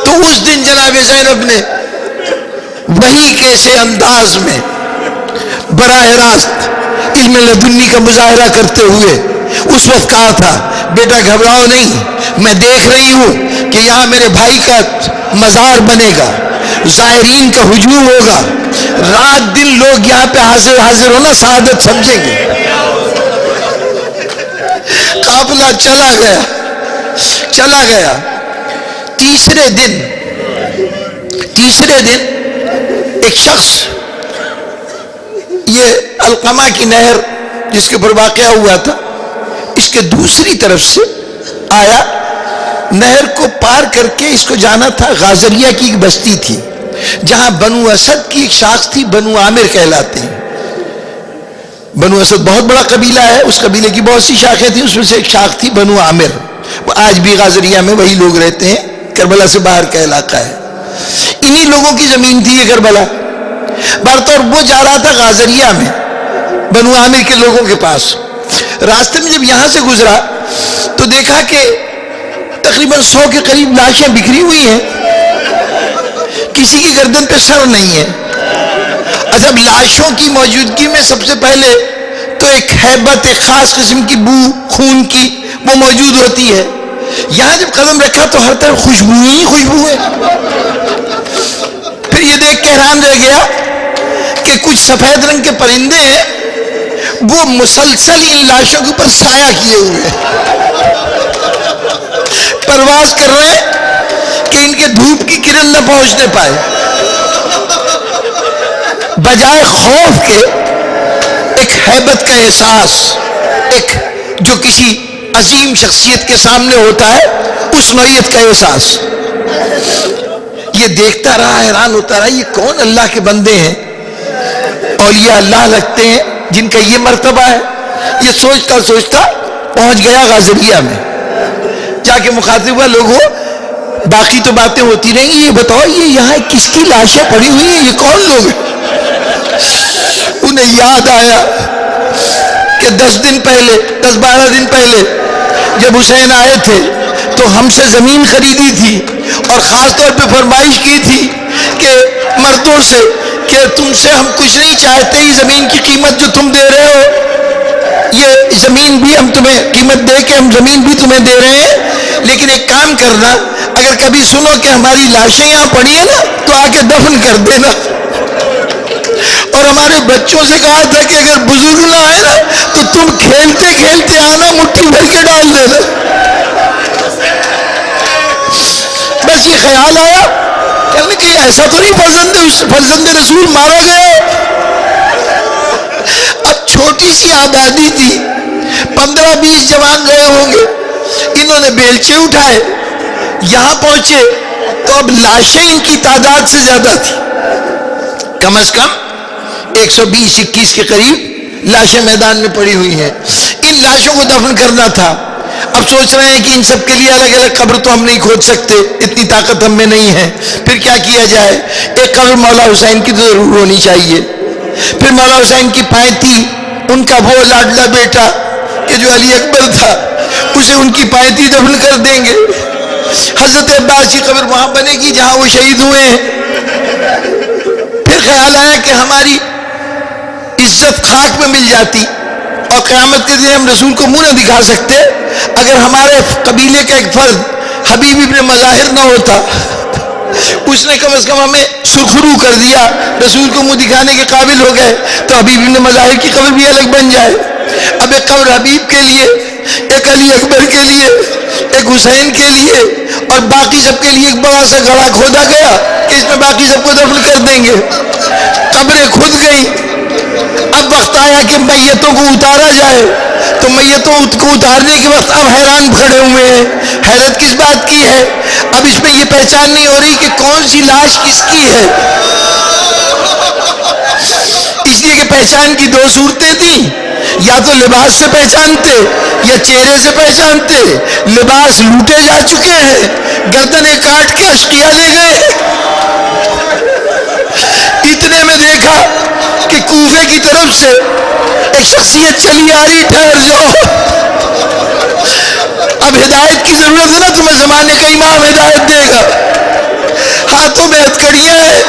Speaker 1: تو اس دن جناب زینب نے وہی کیسے انداز میں براہ راست علم لدنی کا مظاہرہ کرتے ہوئے اس وقت کہا تھا بیٹا گھبراؤ نہیں، میں دیکھ رہی ہوں کہ یہاں میرے بھائی کا مزار بنے گا، زائرین کا ہجوم ہوگا، رات دن لوگ یہاں پہ حاضر ہونا سعادت سمجھیں گے۔ قافلہ چلا گیا۔ تیسرے دن ایک شخص، یہ القمہ کی نہر جس کے اوپر واقعہ ہوا تھا، اس کے دوسری طرف سے آیا، نہر کو پار کر کے اس کو جانا تھا غازریہ کی ایک بستی تھی جہاں بنو اسد کی ایک شاخ تھی، بنو عامر کہلاتے ہیں۔ بنو اسد بہت بڑا قبیلہ ہے، اس قبیلے کی بہت سی شاخیں تھیں، اس میں سے ایک شاخ تھی بنو عامر، آج بھی غازریہ میں وہی لوگ رہتے ہیں، کربلا سے باہر کا علاقہ ہے۔ انہی لوگوں کی زمین تھی یہ کربلا۔ برطور وہ جا رہا تھا غازریہ میں بنو عامر کے لوگوں کے پاس، راستے میں جب یہاں سے گزرا تو دیکھا کہ تقریباً 100 کے قریب لاشیں بکھری ہوئی ہیں، کسی کی گردن پہ سر نہیں ہے، اچھا، لاشوں کی موجودگی میں سب سے پہلے تو ایک ہیبت، ایک خاص قسم کی بو خون کی وہ موجود ہوتی ہے. یہاں جب قدم رکھا تو ہر طرف خوشبو ہی خوشبو ہے. پھر یہ دیکھ کے حیران رہ گیا کہ کچھ سفید رنگ کے پرندے ہیں، وہ مسلسل ان لاشوں کے اوپر سایہ کیے ہوئے پرواز کر رہے ہیں کہ ان کے دھوپ کی کرن نہ پہنچنے پائے. بجائے خوف کے ایک ہیبت کا احساس، ایک جو کسی عظیم شخصیت کے سامنے ہوتا ہے اس نوعیت کا احساس. یہ دیکھتا رہا، حیران ہوتا رہا، یہ کون اللہ کے بندے ہیں، اولیاء اللہ لگتے ہیں جن کا یہ مرتبہ ہے. یہ سوچتا سوچتا پہنچ گیا غازریہ میں. جا کے مخاطب ہوا، لوگوں باقی تو باتیں ہوتی رہیں گی، یہ بتاؤ یہ یہاں کس کی لاشیں پڑی ہوئی ہیں، یہ کون لوگ ہیں؟ انہیں یاد آیا کہ 10-12 دن پہلے جب حسین آئے تھے تو ہم سے زمین خریدی تھی اور خاص طور پہ فرمائش کی تھی کہ مردوں سے کہ تم سے ہم کچھ نہیں چاہتے، یہ زمین کی قیمت جو تم دے رہے ہو، یہ زمین بھی ہم تمہیں قیمت دے کے ہم زمین بھی تمہیں دے رہے ہیں، لیکن ایک کام کرنا، اگر کبھی سنو کہ ہماری لاشیں یہاں پڑی ہیں نا تو آ کے دفن کر دینا. اور ہمارے بچوں سے کہا تھا کہ اگر بزرگ نہ آئے نا تو تم کھیلتے کھیلتے آنا، مٹھی بھر کے ڈال دینا. بس یہ خیال آیا کہ ایسا تو نہیں فرزند رسول مارا گیا. اب چھوٹی سی آبادی تھی، 15-20 جوان گئے ہوں گے، انہوں نے بیلچے اٹھائے، یہاں پہنچے تو اب لاشیں ان کی تعداد سے زیادہ تھی، کم از کم 120-21 کے قریب لاشیں میدان میں پڑی ہوئی ہیں. ان لاشوں کو دفن کرنا تھا. اب سوچ رہے ہیں کہ ان سب کے لیے الگ الگ قبر تو ہم نہیں کھود سکتے، اتنی طاقت ہم میں نہیں ہے. پھر کیا کیا جائے؟ ایک قبر مولا حسین کی تو ضرور ہونی چاہیے. پھر مولا حسین کی پائنتی، ان کا وہ لاڈلا بیٹا کہ جو علی اکبر تھا، اسے ان کی پائنتی دفن کر دیں گے. حضرت عباس کی قبر وہاں بنے گی جہاں وہ شہید ہوئے ہیں. پھر خیال آیا کہ ہماری عزت خاک میں مل جاتی اور قیامت کے دن ہم رسول کو منہ نہ دکھا سکتے اگر ہمارے قبیلے کا ایک فرد حبیب ابن مظاہر نہ ہوتا. اس نے کم از کم ہمیں سرخرو کر دیا، رسول کو منہ دکھانے کے قابل ہو گئے، تو حبیب ابن مظاہر کی قبر بھی الگ بن جائے. اب ایک قبر حبیب کے لیے، ایک علی اکبر کے لیے، ایک حسین کے لیے، اور باقی سب کے لیے ایک بڑا سا گڑھا کھودا گیا کہ اس میں باقی سب کو دفن کر دیں گے. قبریں کھد گئی. اب وقت آیا کہ میتوں کو اتارا جائے، تو میتوں کو اتارنے کے وقت اب حیران کھڑے ہوئے ہیں. حیرت کس بات کی ہے؟ اب اس میں یہ پہچان نہیں ہو رہی کہ کون سی لاش کس کی ہے. اس لیے کہ پہچان کی 2 صورتیں تھیں، یا تو لباس سے پہچانتے یا چہرے سے پہچانتے. لباس لوٹے جا چکے ہیں، گردنیں کاٹ کے اشقیاء لے گئے. اتنے میں دیکھا کہ کوفے کی طرف سے ایک شخصیت چلی آ رہی، ٹھہر جاؤ، اب ہدایت کی ضرورت ہے نا، تمہیں زمانے کا امام ہدایت دے گا. ہاتھوں میں ہتھکڑیاں ہیں،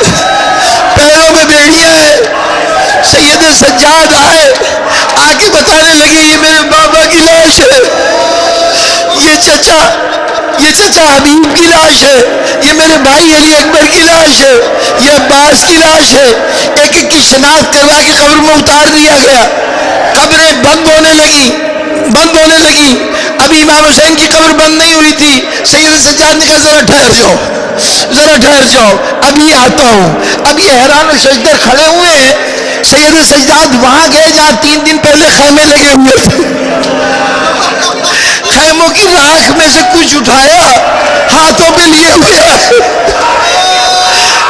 Speaker 1: پیروں میں بیڑیاں ہیں. سید سجاد آئے، آ کے بتانے لگے یہ میرے بابا کی لاش ہے، یہ چچا حبیب کی لاش ہے، یہ میرے بھائی علی اکبر کی لاش ہے، یہ عباس کی لاش ہے. ایک ایک کی شناخت کروا کے قبر میں اتار دیا گیا. قبریں بند ہونے لگی. ابھی امام حسین کی قبر بند نہیں ہوئی تھی. سید سجاد نے کہا ذرا ٹھہر جاؤ، ابھی آتا ہوں. اب یہ حیران و ششدر کھڑے ہوئے ہیں. سید سجاد وہاں گئے جہاں 3 دن پہلے خیمے لگے ہوئے تھے. خیموں کی راکھ میں سے کچھ اٹھایا، ہاتھوں پہ لیے ہوئے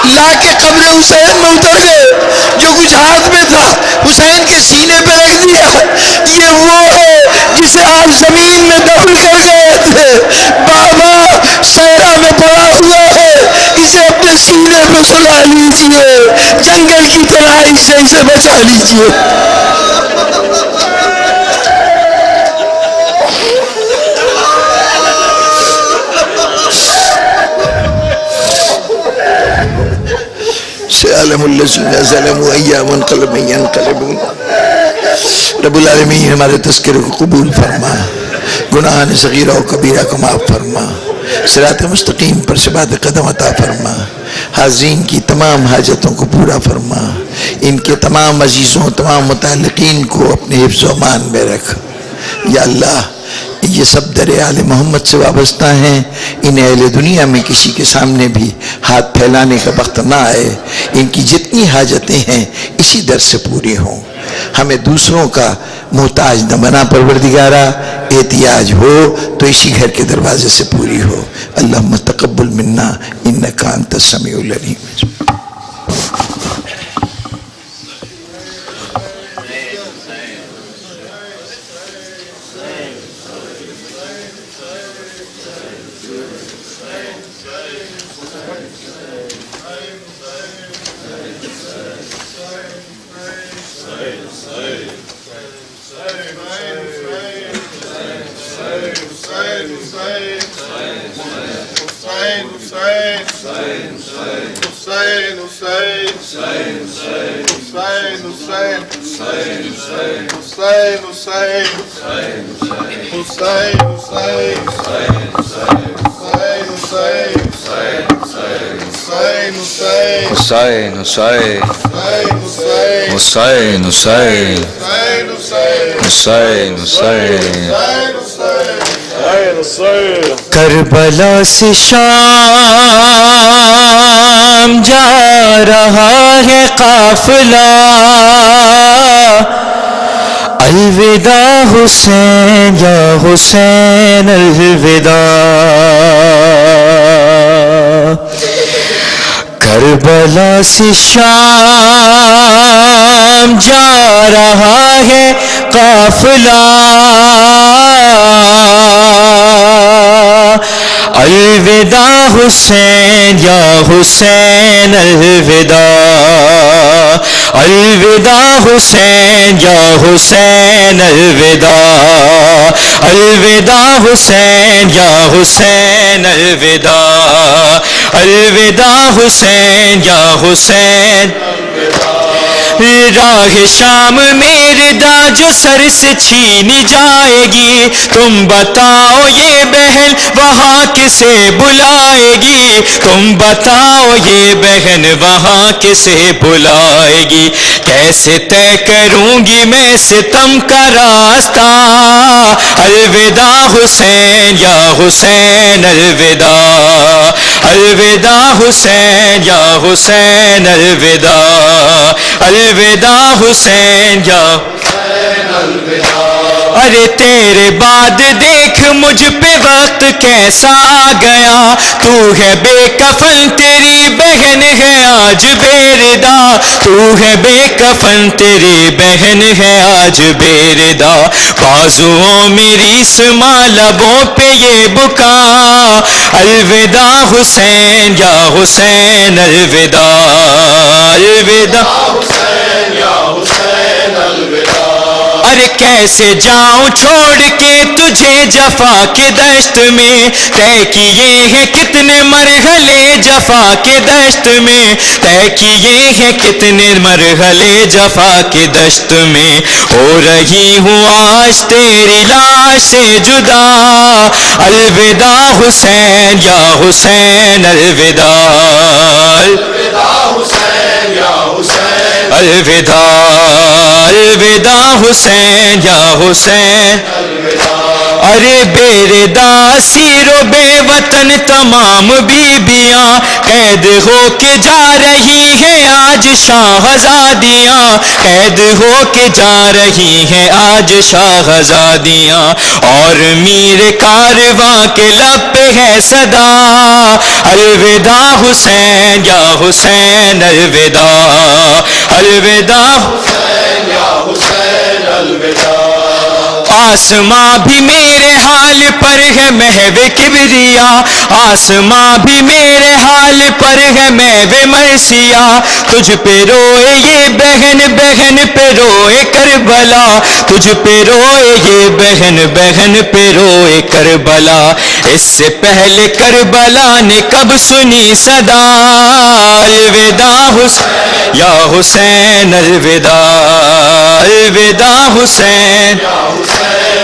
Speaker 1: لا کے قبر حسین میں اتر گئے. جو کچھ ہاتھ میں تھا حسین کے سینے پہ رکھ دیا. یہ وہ ہے جسے آپ زمین میں دفن کر گئے تھے. بابا صحرا میں پڑا ہوا ہے، اسے اپنے سینے پہ سلا لیجئے، جنگل کی تنہائی سے اسے بچا لیجئے. سے سيعلم الذين ظلموا أي منقلب ينقلبون. رب العالمین ہمارے تذکرے کو قبول فرما، گناہان صغیرہ و کبیرہ کو معاف فرما، صراط مستقیم پر ثبات قدم عطا فرما، حاضرین کی تمام حاجتوں کو پورا فرما، ان کے تمام عزیزوں تمام متعلقین کو اپنے حفظ و امان میں رکھ. یا اللہ یہ سب در آل محمد سے وابستہ ہیں، ان اہل دنیا میں کسی کے سامنے بھی ہاتھ پھیلانے کا وقت نہ آئے، ان کی جتنی حاجتیں ہیں اسی در سے پوری ہوں. ہمیں دوسروں کا محتاج نہ بنا پروردگارا، احتیاج ہو تو اسی گھر کے دروازے سے پوری ہو. اللہم تقبل منا انکا انت السمیع العلیم.
Speaker 2: کربلا سے شام جا رہا ہے قافلہ، الوداع حسین یا حسین الوداع. کربلا سے شام جا رہا ہے قافلہ، الوداع حسین یا حسین الوداع، الوداع حسین یا حسین الوداع، الوداع حسین یا حسین الوداع، الوداع حسین یا حسین. راہ شام میں ردا جو سر سے چھینی جائے گی، تم بتاؤ یہ بہن وہاں کسے بلائے گی، تم بتاؤ یہ بہن وہاں کسے بلائے گی. کیسے طے کروں گی میں ستم کا راستہ، الوداع حسین یا حسین الوداع، الوداع حسین یا حسین الوداع، الوداع حسین یا حسین الوداع. ارے تیرے بعد دیکھ مجھ پہ وقت کیسا آ گیا، تو ہے بے کفن تیری بہن ہے آج بے ردا، تو ہے بے کفن تیری بہن ہے آج بے ردا. بازوؤں میری سما لبوں پہ یہ بکا، الوداع حسین یا حسین الوداع، الوداع حسین یا حسین الوداع. ارے کیسے جاؤں چھوڑ کے تجھے جفا کے دشت میں، طے کیے ہیں کتنے مرحلے جفا کے دشت میں، طے کیے ہیں کتنے مرحلے جفا کے دشت میں. ہو رہی ہوں آج تیری لاش سے جدا، الوداع حسین یا حسین الوداع، الوداع حسین یا حسین الوداع، الوداع حسین یا حسین الوداع. ارے بے ردا اسیر و بے وطن تمام بیبیاں، قید ہو کے جا رہی ہیں آج شاہزادیاں، قید ہو کے جا رہی ہیں آج شاہزادیاں. اور میر کارواں کے لب پہ ہے صدا، الوداع حسین یا حسین الوداع، الوداع حسین یا حسین الوداع. آسماں بھی میرے حال پر ہے محو کبریا، آسماں بھی میرے حال پر ہے محو مرثیہ. تجھ پہ روئے یہ بہن بہن پہ روئے کربلا، تجھ پہ روئے یہ بہن بہن پہ روئے کربلا. اس سے پہلے کربلا نے کب سنی صدا، الوداع حسین یا حسین الوداع الوداع حسین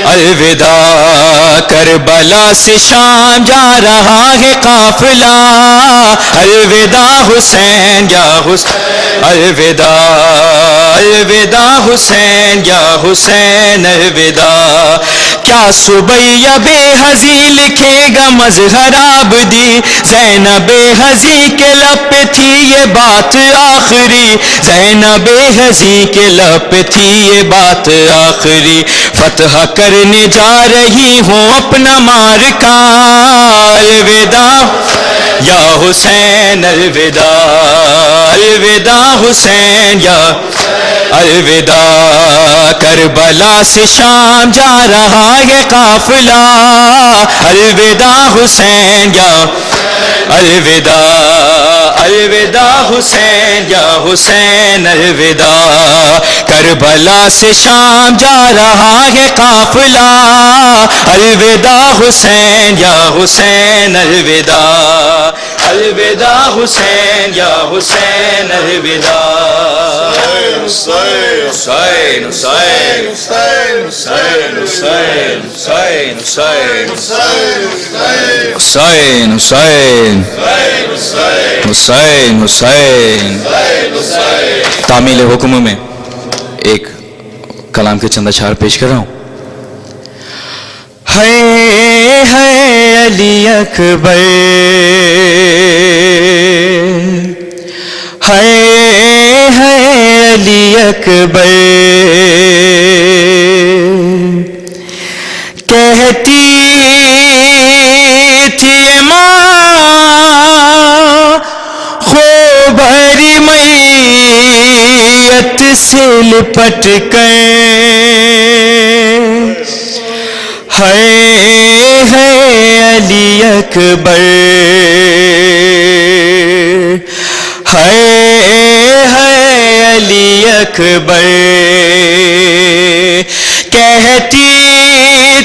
Speaker 2: الوداع کربلا سے شام جا رہا ہے قافلہ الوداع حسین یا حسین الوداع الوداع حسین یا حسین الوداع کیا سبیہ بے حضی لکھے گا مظہر آبدی زینب حضی کے لب پہ تھی یہ بات آخری زینب حضی کے لب پہ تھی یہ بات آخری فتح کرنے جا رہی ہوں اپنا مارکا الوداع یا حسین الوداع الوداع حسین یا الوداع کربلا سے شام جا رہا ہے قافلہ الوداع حسین یا الوداع الوداع حسین یا حسین الوداع کربلا سے شام جا رہا ہے قافلہ الوداع حسین یا حسین الوداع الوداع حسین یا حسین الوداع حسین حسین حسین حسین حسین حسین حسین حسین حسین حسین حسین تعمیل حکم میں ایک کلام کے چند اشعار پیش کر رہا ہوں. ہے علی اکبر ہے علی اکبر کہتی تھی ماں خوبری میت سے لپٹ کر ہے علی اکبر ہے علی اکبر کہتی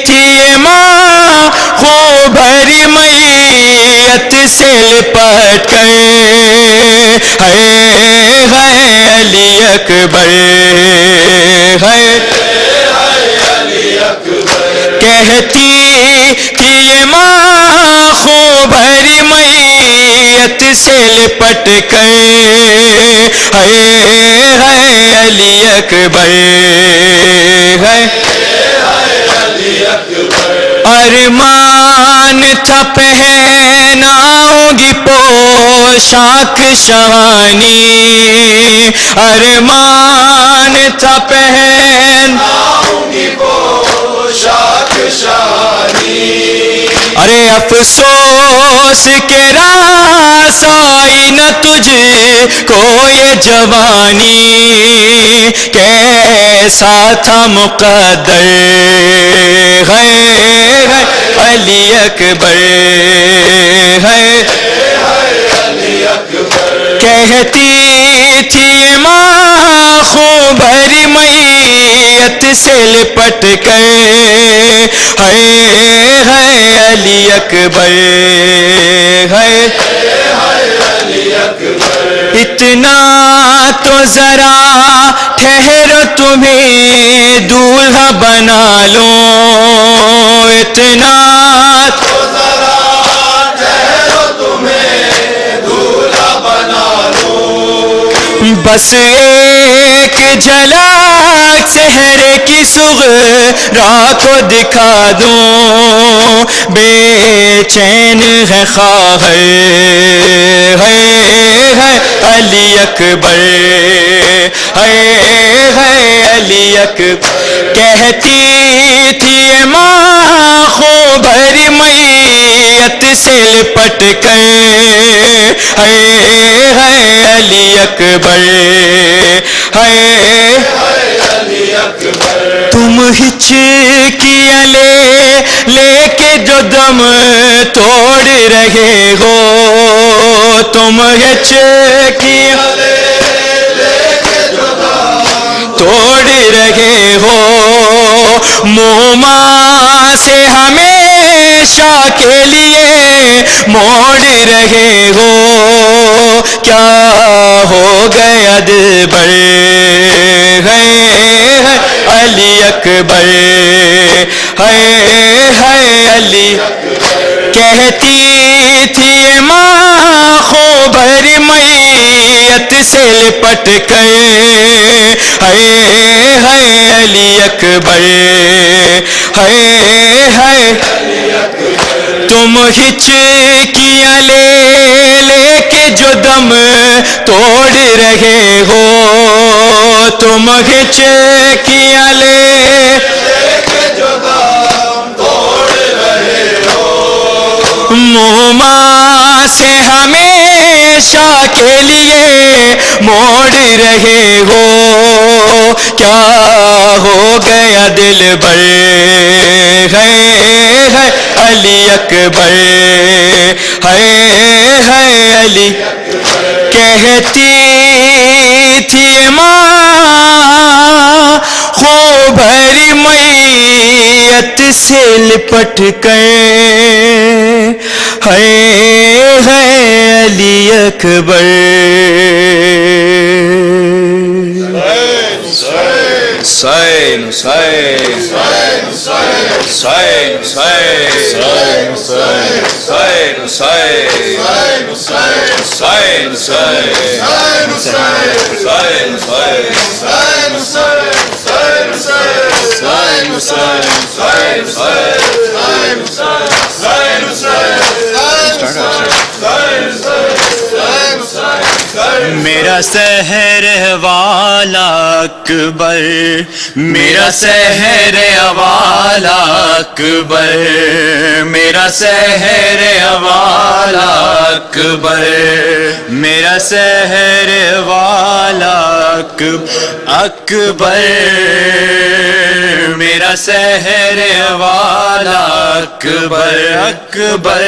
Speaker 2: تھی ماں خوبری میت سے لپٹ کر ہے علی اکبر ہے کہتی تھی ماں خوبری میت سے لپٹ کر ہے علی اکبر ہے ارمان تھا پہناؤں گی پوشاک شہانی ارمان تھا پہناؤں گی پوشاک شہانی ارے افسوس کے راس آئی نہ تجھ کو یہ جوانی کیسا تھا مقدر ہے علی اکبر ہے کہتی تھی ماں خوبری میت سے لپٹ کر ہے علی اکبر ہے اتنا تو ذرا ٹھہرو تمہیں دولہا بنا لو اتنا تو ذرا ٹھہرو تمہیں دولہا بنا لو بس ایک جھلک چہرے کی صغرا کو دکھا دوں بے چین ہے خواہر ہے علی اکبر ہے علی اکبر کہتی تھی ماں خوبری میت سے لپٹ کر ہے علی اکبر ہے تم ہچکیاں لے کے جو دم توڑ رہے ہو تم ہچکیاں توڑ رہے ہو موما سے ہمیشہ کے لیے موڑ رہے ہو کیا ہو گیا گیا دلبر، ہے علی اکبر، ہے علی کہتی تھی ماں خوبر میت سے لپٹ کر، ہے علی اکبر، ہے تم ہچکیاں لے کے جو دم توڑ رہے ہو، تم ہچکیاں لے موما سے ہمیشہ کے لیے موڑ رہے ہو، کیا ہو گیا دلبر، ہے علی اکبر، ہے علی کہتی تھی ماں خوبر میت سے لپٹ گئے، ہے علی اکبر، حسین حسین حسین میرا سحر والا اکبر، میرا سحر والا اکبر، میرا سحر والا اکبر، میرا سحر والا اکبر، میرا سحر والا اکبر، اکبر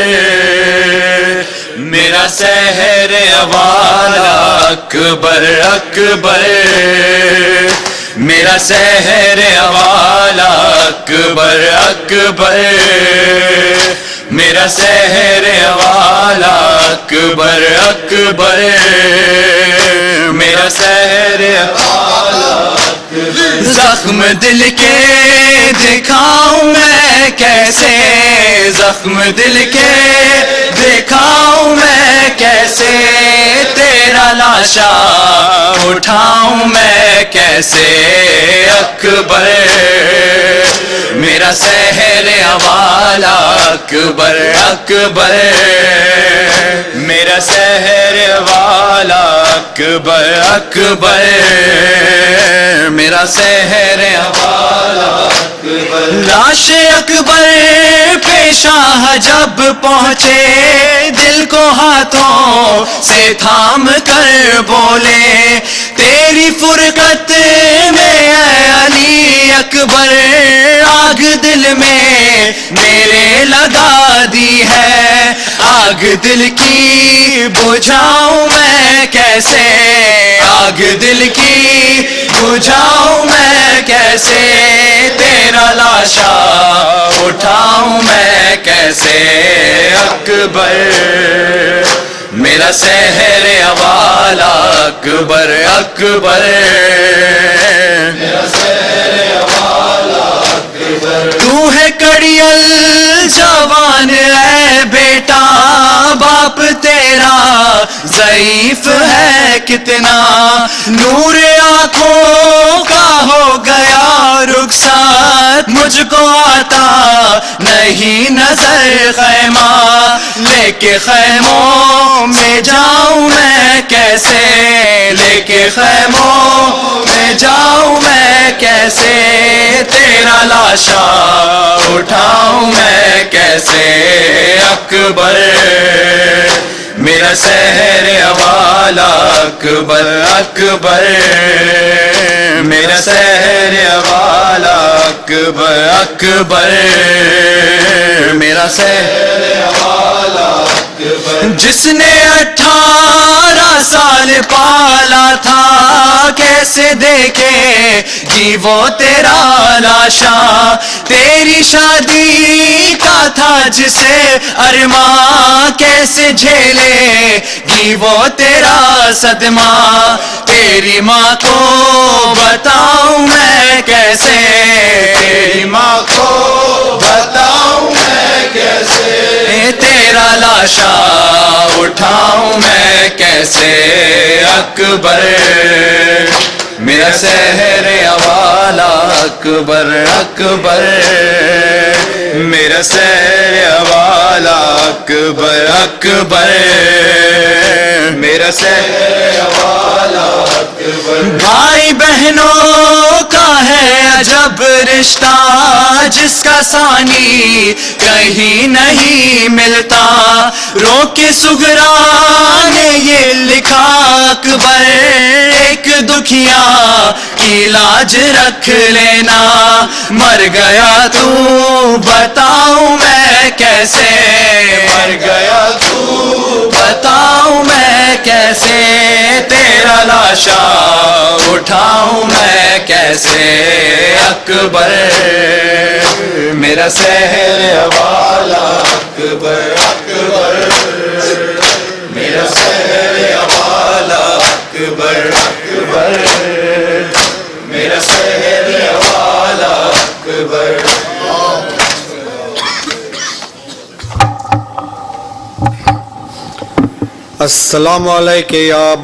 Speaker 2: میرا سحر والا اکبر، اکبر میرا سحر والا اکبر، اکبر میرا سحر والا اکبر، اکبر میرا سحر والا زخم دل کے دکھاؤں میں کیسے، زخم دل کے دکھاؤں میں کیسے، تیرا لاشا اٹھاؤں میں کیسے، اکبر میرا سحر والا اکبر، اکبر میرا سحر والا اکبر، اکبر میرا سحر والا اکبر، لاش اکبر پیشہ جب پہنچے، دل کو ہاتھوں سے تھام کر بولے، تیری فرقت میں اے علی اکبر، آگ دل میں میرے لگا دی ہے، آگ دل کی بجھاؤں میں کیسے، آگ دل کی بجھاؤں میں کیسے، تیرا لاشا اٹھاؤں میں کیسے، اکبر میرا سحر والا اکبر، اکبر میرا سحر والا اکبر، تو ہے کڑیل جوان ہے بیٹا، باپ تیرا ضعیف ہے کتنا، نور آنکھوں کا ہو گیا رخسار، مجھ کو آتا نہیں نظر خیمہ، لے کے خیموں میں جاؤں میں کیسے، لے کے خیموں میں جاؤں میں کیسے، تیرا لاشا اٹھاؤں میں کیسے، اکبر میرا سحر والا اکبر، اکبر میرا سحر والا اکبر، اکبر میرا سحر والا اکبر، جس نے 18 سال پالا تھا، کیسے کیسے دیکھے گی وہ تیرا لاشا تیری شادی کا تھا جسے ارماں کیسے جھیلے گی وہ تیرا صدمہ تیری ماں کو بتاؤں میں کیسے
Speaker 1: تیری ماں کو بتاؤں میں کیسے
Speaker 2: تیرا لاشا اٹھاؤں میں کیسے اکبر میرا سحر والا اکبر اکبر میرا سحر والا اکبر اکبر میرا سحر والا اکبر بھائی بہنوں کا ہے عجب رشتہ جس کا ثانی کہیں نہیں ملتا رو کے سغرا نے یہ لکھا اکبر ایک دکھیا کی لاج رکھ لینا مر گیا تو بتاؤں میں کیسے
Speaker 1: مر گیا تو
Speaker 2: بتاؤں میں کیسے تیرا لاشا اٹھاؤں میں کیسے اکبر میرا سحر والا اکبر اکبر میرا سحر والا اکبر اکبر میرا سحر والا اکبر
Speaker 3: السلام علیکم یا